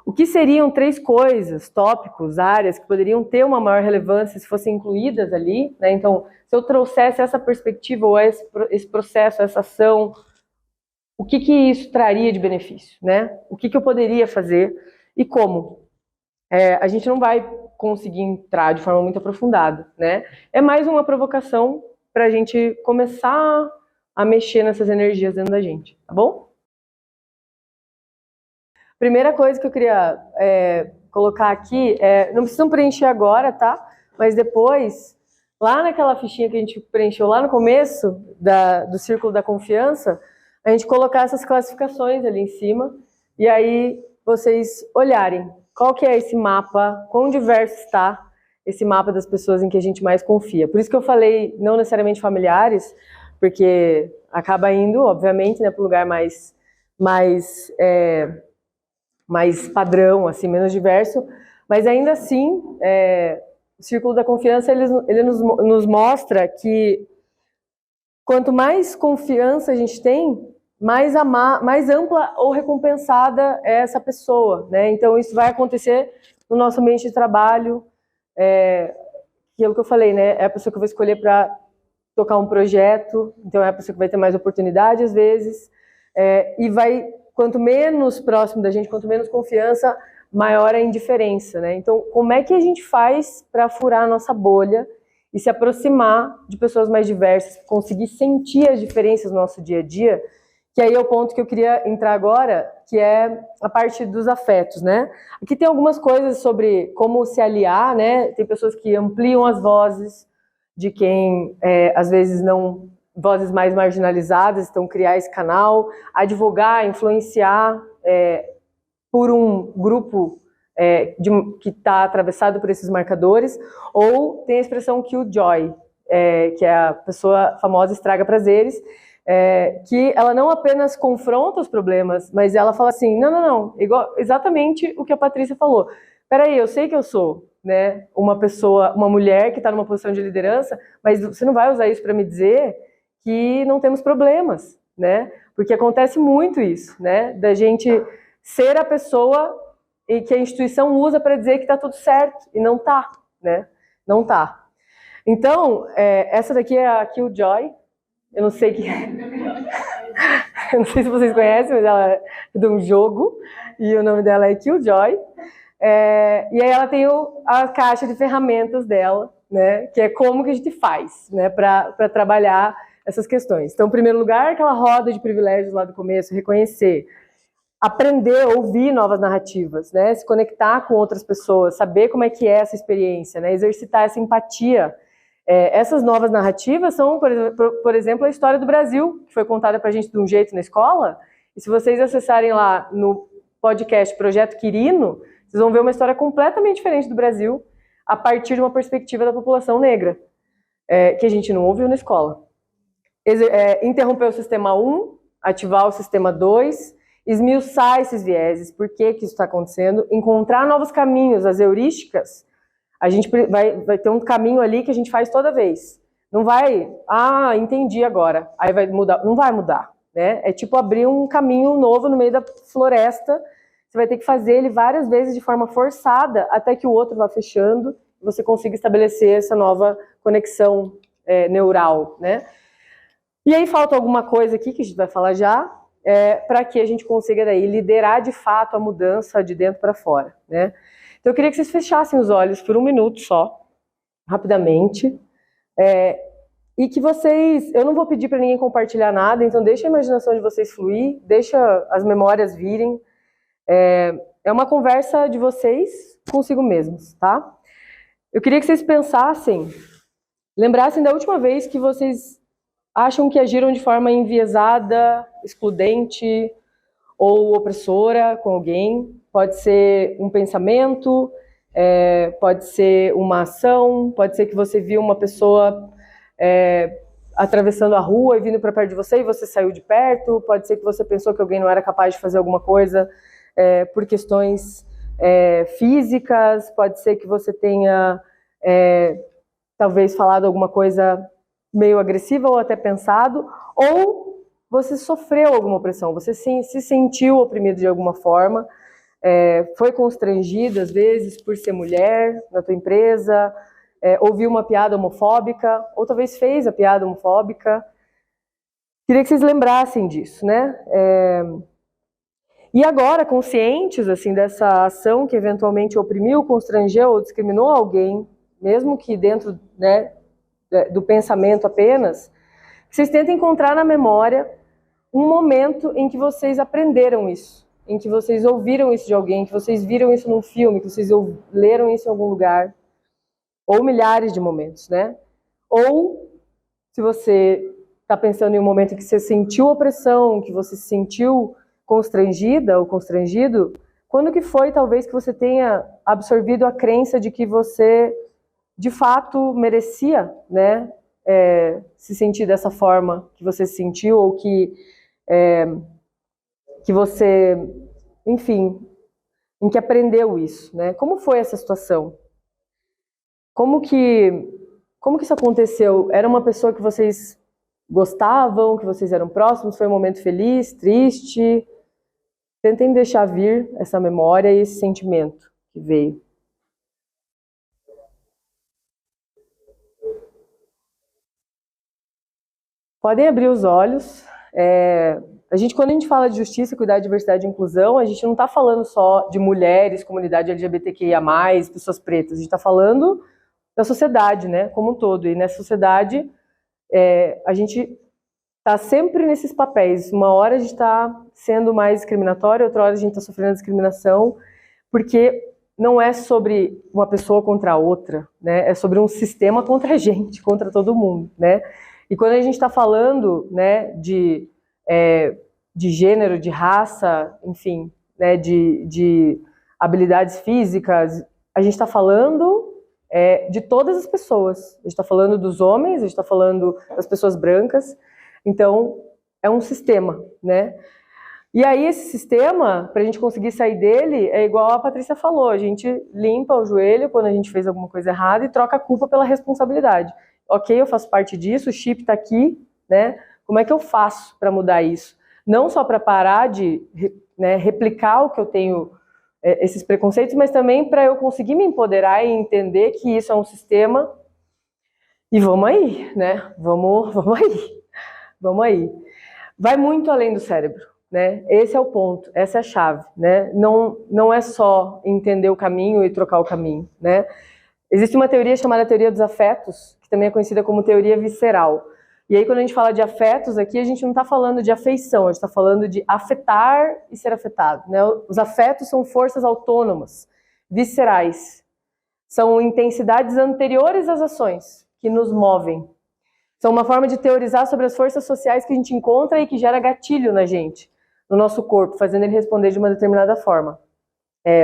O que seriam 3 coisas, tópicos, áreas que poderiam ter uma maior relevância se fossem incluídas ali, né? Então, se eu trouxesse essa perspectiva ou esse processo, essa ação, o que isso traria de benefício, né? O que eu poderia fazer e como? A gente não vai conseguir entrar de forma muito aprofundada, né? É mais uma provocação para a gente começar a mexer nessas energias dentro da gente, tá bom? Primeira coisa que eu queria colocar aqui, não precisam preencher agora, tá? Mas depois, lá naquela fichinha que a gente preencheu lá no começo do Círculo da Confiança, a gente colocar essas classificações ali em cima e aí vocês olharem qual que é esse mapa, quão diverso está esse mapa das pessoas em que a gente mais confia. Por isso que eu falei não necessariamente familiares, porque acaba indo, obviamente, né, para um lugar mais padrão, assim, menos diverso, mas ainda assim, o Círculo da Confiança, ele nos mostra que quanto mais confiança a gente tem, mais ampla ou recompensada é essa pessoa, né? Então, isso vai acontecer no nosso ambiente de trabalho, aquilo que eu falei, né? É a pessoa que eu vou escolher para tocar um projeto, então é a pessoa que vai ter mais oportunidade, às vezes, quanto menos próximo da gente, quanto menos confiança, maior a indiferença, né? Então, como é que a gente faz para furar a nossa bolha e se aproximar de pessoas mais diversas, conseguir sentir as diferenças no nosso dia a dia? Que aí é o ponto que eu queria entrar agora, que é a parte dos afetos, né? Aqui tem algumas coisas sobre como se aliar, né? Tem pessoas que ampliam as vozes de quem, às vezes, não... vozes mais marginalizadas, então criar esse canal, advogar, influenciar por um grupo que está atravessado por esses marcadores, ou tem a expressão Killjoy, que é a pessoa famosa Estraga Prazeres, que ela não apenas confronta os problemas, mas ela fala assim, não, igual, exatamente o que a Patrícia falou. Peraí, eu sei que eu sou, né, uma pessoa, uma mulher que está numa posição de liderança, mas você não vai usar isso para me dizer que não temos problemas, né? Porque acontece muito isso, né? Da gente ser a pessoa e que a instituição usa para dizer que está tudo certo, e não está, né? Não está. Então, essa daqui é a Killjoy. Eu não sei eu não sei se vocês conhecem, mas ela é de um jogo, e o nome dela é Killjoy. E aí ela tem a caixa de ferramentas dela, né? Que é como que a gente faz, né? Para trabalhar essas questões. Então, em primeiro lugar, aquela roda de privilégios lá do começo, reconhecer, aprender a ouvir novas narrativas, né? Se conectar com outras pessoas, saber como é que é essa experiência, né? Exercitar essa empatia. Essas novas narrativas são, por exemplo, a história do Brasil, que foi contada para a gente de um jeito na escola, e se vocês acessarem lá no podcast Projeto Quirino, vocês vão ver uma história completamente diferente do Brasil, a partir de uma perspectiva da população negra, que a gente não ouviu na escola. Interromper o sistema 1, ativar o sistema 2, esmiuçar esses vieses, por que isso está acontecendo, encontrar novos caminhos, as heurísticas. A gente vai ter um caminho ali que a gente faz toda vez. Não vai, entendi agora, aí vai mudar. Não vai mudar, né? É tipo abrir um caminho novo no meio da floresta. Você vai ter que fazer ele várias vezes de forma forçada até que o outro vá fechando e você consiga estabelecer essa nova conexão neural, né? E aí falta alguma coisa aqui que a gente vai falar já, para que a gente consiga daí liderar de fato a mudança de dentro para fora, né? Então eu queria que vocês fechassem os olhos por 1 minuto só, rapidamente, e que vocês, eu não vou pedir para ninguém compartilhar nada, então deixa a imaginação de vocês fluir, deixa as memórias virem. É uma conversa de vocês consigo mesmos, tá? Eu queria que vocês pensassem, lembrassem da última vez que vocês acham que agiram de forma enviesada, excludente ou opressora com alguém. Pode ser um pensamento, pode ser uma ação, pode ser que você viu uma pessoa atravessando a rua e vindo para perto de você e você saiu de perto, pode ser que você pensou que alguém não era capaz de fazer alguma coisa por questões físicas, pode ser que você tenha talvez falado alguma coisa meio agressiva ou até pensado, ou você sofreu alguma opressão, você se sentiu oprimido de alguma forma, foi constrangido às vezes por ser mulher na tua empresa, ouviu uma piada homofóbica, ou talvez fez a piada homofóbica. Queria que vocês lembrassem disso, né? E agora, conscientes assim, dessa ação que eventualmente oprimiu, constrangeu ou discriminou alguém, mesmo que dentro, né, do pensamento apenas, vocês tentem encontrar na memória um momento em que vocês aprenderam isso, em que vocês ouviram isso de alguém, que vocês viram isso num filme, que vocês leram isso em algum lugar, ou milhares de momentos, né? Ou, se você está pensando em um momento em que você sentiu opressão, que você se sentiu constrangida ou constrangido, quando que foi, talvez, que você tenha absorvido a crença de que você, de fato, merecia, né, se sentir dessa forma que você se sentiu, ou que você, enfim, em que aprendeu isso, né? Como foi essa situação? Como que isso aconteceu? Era uma pessoa que vocês gostavam, que vocês eram próximos? Foi um momento feliz, triste? Tentem deixar vir essa memória e esse sentimento que veio. Podem abrir os olhos. Quando a gente fala de justiça, cuidado, diversidade e inclusão, a gente não está falando só de mulheres, comunidade LGBTQIA+, pessoas pretas. A gente está falando da sociedade, né, como um todo. E nessa sociedade, a gente está sempre nesses papéis. Uma hora a gente está sendo mais discriminatório, outra hora a gente está sofrendo discriminação, porque não é sobre uma pessoa contra a outra, né? É sobre um sistema contra a gente, contra todo mundo, né? E quando a gente está falando, né, de gênero, de raça, enfim, né, de habilidades físicas, a gente está falando de todas as pessoas. A gente está falando dos homens, a gente está falando das pessoas brancas. Então, é um sistema, né? E aí esse sistema, para a gente conseguir sair dele, é igual a Patrícia falou, a gente limpa o joelho quando a gente fez alguma coisa errada e troca a culpa pela responsabilidade. Ok, eu faço parte disso, o chip está aqui, né? Como é que eu faço para mudar isso? Não só para parar de, né, replicar o que eu tenho, esses preconceitos, mas também para eu conseguir me empoderar e entender que isso é um sistema. E vamos aí, né? Vamos aí. Vai muito além do cérebro. Né? Esse é o ponto, essa é a chave, né? Não é só entender o caminho e trocar o caminho, né? Existe uma teoria chamada teoria dos afetos, que também é conhecida como teoria visceral. E aí, quando a gente fala de afetos aqui, a gente não está falando de afeição, a gente está falando de afetar e ser afetado, né? Os afetos são forças autônomas, viscerais. São intensidades anteriores às ações que nos movem. São uma forma de teorizar sobre as forças sociais que a gente encontra e que gera gatilho na gente, no nosso corpo, fazendo ele responder de uma determinada forma.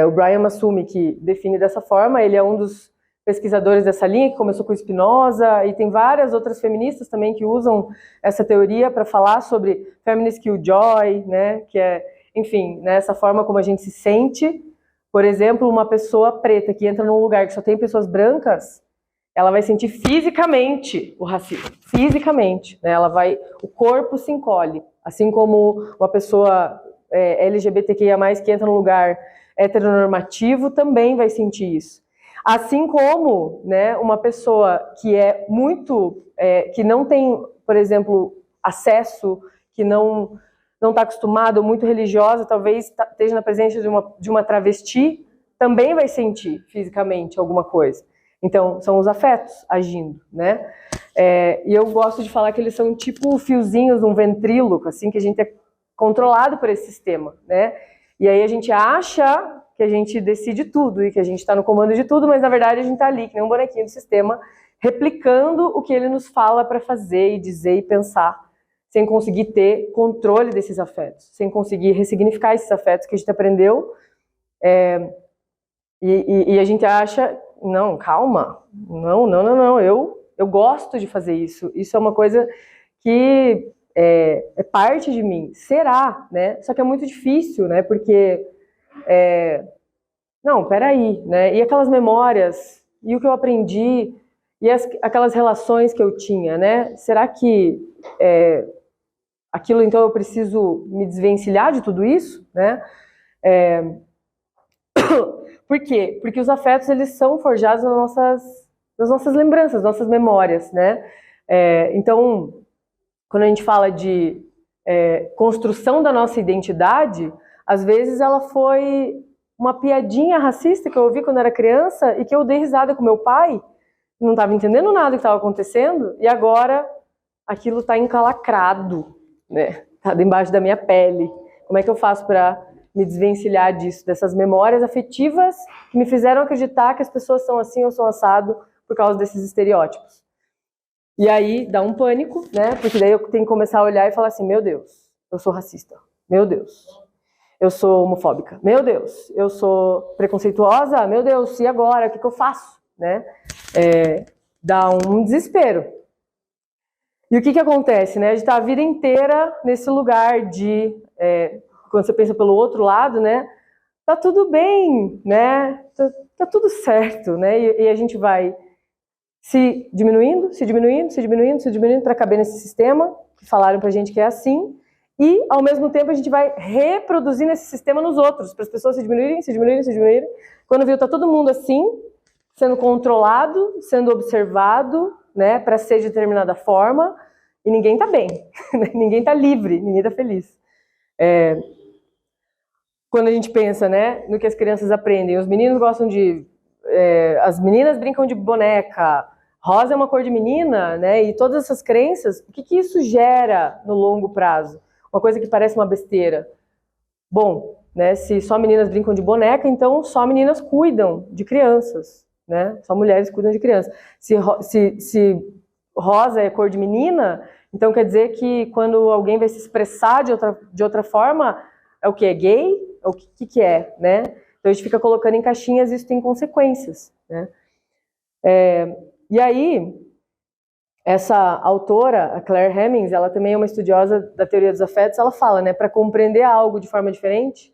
O Brian Massumi, que define dessa forma, ele é um dos pesquisadores dessa linha, que começou com Spinoza, e tem várias outras feministas também que usam essa teoria para falar sobre feminist killjoy, né, que é, enfim, né, essa forma como a gente se sente. Por exemplo, uma pessoa preta que entra num lugar que só tem pessoas brancas, ela vai sentir fisicamente o racismo, fisicamente, né? O corpo se encolhe, assim como uma pessoa LGBTQIA+, que entra num lugar heteronormativo, também vai sentir isso. Assim como, né, uma pessoa que é muito, que não tem, por exemplo, acesso, que não está acostumada, ou muito religiosa, talvez esteja na presença de uma travesti, também vai sentir fisicamente alguma coisa. Então, são os afetos agindo, né? E eu gosto de falar que eles são tipo fiozinhos, um ventríloco, assim, que a gente é controlado por esse sistema, né? E aí a gente acha que a gente decide tudo e que a gente está no comando de tudo, mas na verdade a gente está ali, que nem um bonequinho do sistema, replicando o que ele nos fala para fazer e dizer e pensar, sem conseguir ter controle desses afetos, sem conseguir ressignificar esses afetos que a gente aprendeu. E a gente acha... Não, calma, não, eu gosto de fazer isso, isso é uma coisa que é parte de mim, será, né? Só que é muito difícil, né? Porque, não, peraí, né? E aquelas memórias, e o que eu aprendi, e aquelas relações que eu tinha, né? Será que aquilo, então, eu preciso me desvencilhar de tudo isso, né? Por quê? Porque os afetos, eles são forjados nas nossas lembranças, nossas memórias, né? Então, quando a gente fala de construção da nossa identidade, às vezes ela foi uma piadinha racista que eu ouvi quando era criança e que eu dei risada com meu pai, não estava entendendo nada do que estava acontecendo, e agora aquilo está encalacrado, né? Está debaixo da minha pele. Como é que eu faço para me desvencilhar disso, dessas memórias afetivas que me fizeram acreditar que as pessoas são assim ou são assado por causa desses estereótipos? E aí dá um pânico, né? Porque daí eu tenho que começar a olhar e falar assim, meu Deus, eu sou racista, meu Deus, eu sou homofóbica, meu Deus, eu sou preconceituosa, meu Deus, e agora? O que eu faço? Né? Dá um desespero. E o que acontece? Né? A gente está a vida inteira nesse lugar de... quando você pensa pelo outro lado, né, tá tudo bem, né, tá tudo certo, né, e a gente vai se diminuindo para caber nesse sistema, que falaram pra gente que é assim, e ao mesmo tempo a gente vai reproduzindo esse sistema nos outros, para as pessoas se diminuírem, quando viu, tá todo mundo assim, sendo controlado, sendo observado, né, para ser de determinada forma, e ninguém tá bem, ninguém tá livre, ninguém tá feliz. Quando a gente pensa, né, no que as crianças aprendem, os meninos gostam de... as meninas brincam de boneca, rosa é uma cor de menina, né, e todas essas crenças, o que isso gera no longo prazo? Uma coisa que parece uma besteira. Bom, né, se só meninas brincam de boneca, então só meninas cuidam de crianças, né, só mulheres cuidam de crianças. Se rosa é cor de menina, então quer dizer que quando alguém vai se expressar de outra forma, é o que? É gay? O que é, né? Então a gente fica colocando em caixinhas e isso tem consequências, né? E aí, essa autora, a Claire Hemmings, ela também é uma estudiosa da teoria dos afetos, ela fala, né, para compreender algo de forma diferente,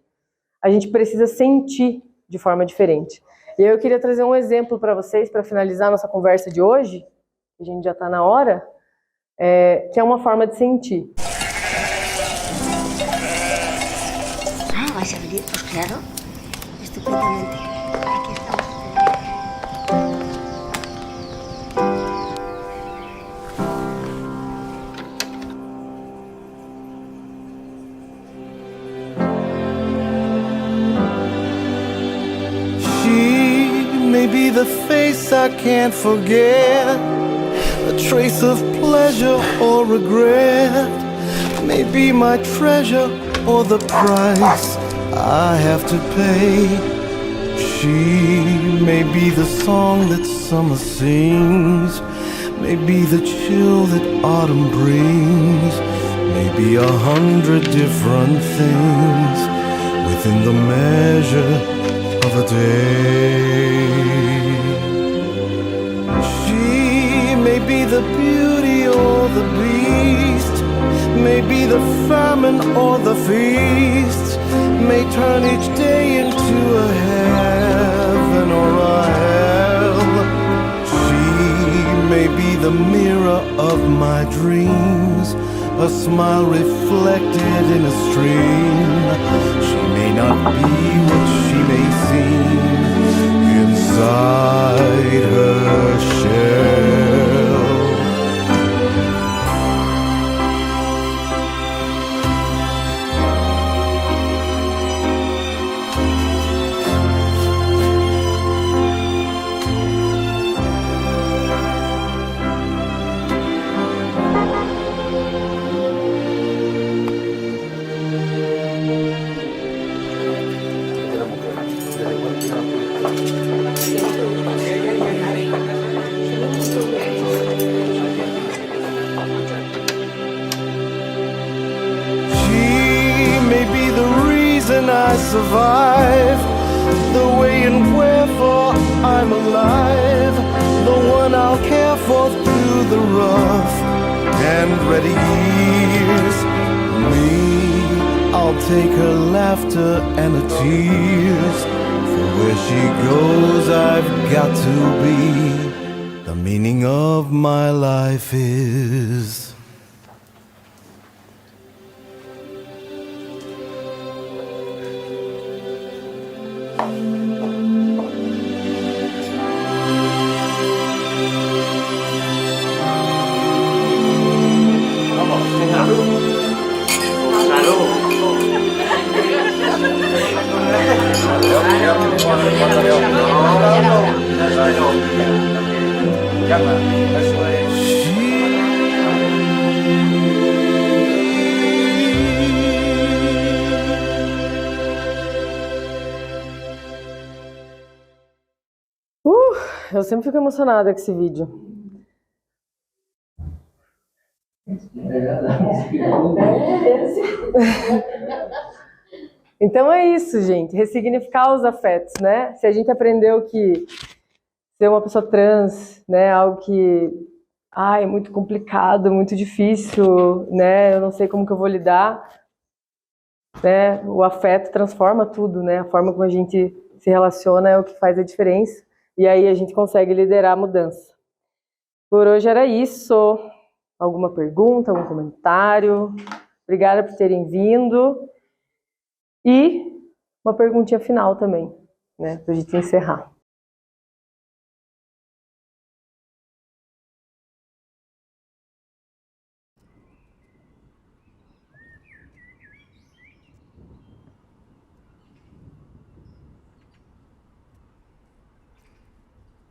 a gente precisa sentir de forma diferente. E aí eu queria trazer um exemplo para vocês, para finalizar nossa conversa de hoje, a gente já está na hora, que é uma forma de sentir. Ah, vais a venir? Pues claro, estupendamente. Aquí estamos. She may be the face I can't forget, a trace of pleasure or regret, maybe my treasure or the price I have to pay. She may be the song that summer sings, maybe the chill that autumn brings, maybe 100 different things within the measure of a day. She may be the beauty or the beast, may be the famine or the feast, may turn each day into a heaven or a hell. She may be the mirror of my dreams, a smile reflected in a stream. She may not be what she may seem inside her shell. I survive, the way and wherefore I'm alive, the one I'll care for through the rough and ready years. Me, I'll take her laughter and her tears, for where she goes I've got to be. The meaning of my life is Eu sempre fico emocionada com esse vídeo. Então é isso, gente. Ressignificar os afetos, né? Se a gente aprendeu que ser uma pessoa trans, né, é algo que é muito complicado, muito difícil, né? Eu não sei como que eu vou lidar, né? O afeto transforma tudo, né? A forma como a gente se relaciona é o que faz a diferença. E aí a gente consegue liderar a mudança. Por hoje era isso. Alguma pergunta, algum comentário? Obrigada por terem vindo. E uma perguntinha final também, né, pra gente encerrar.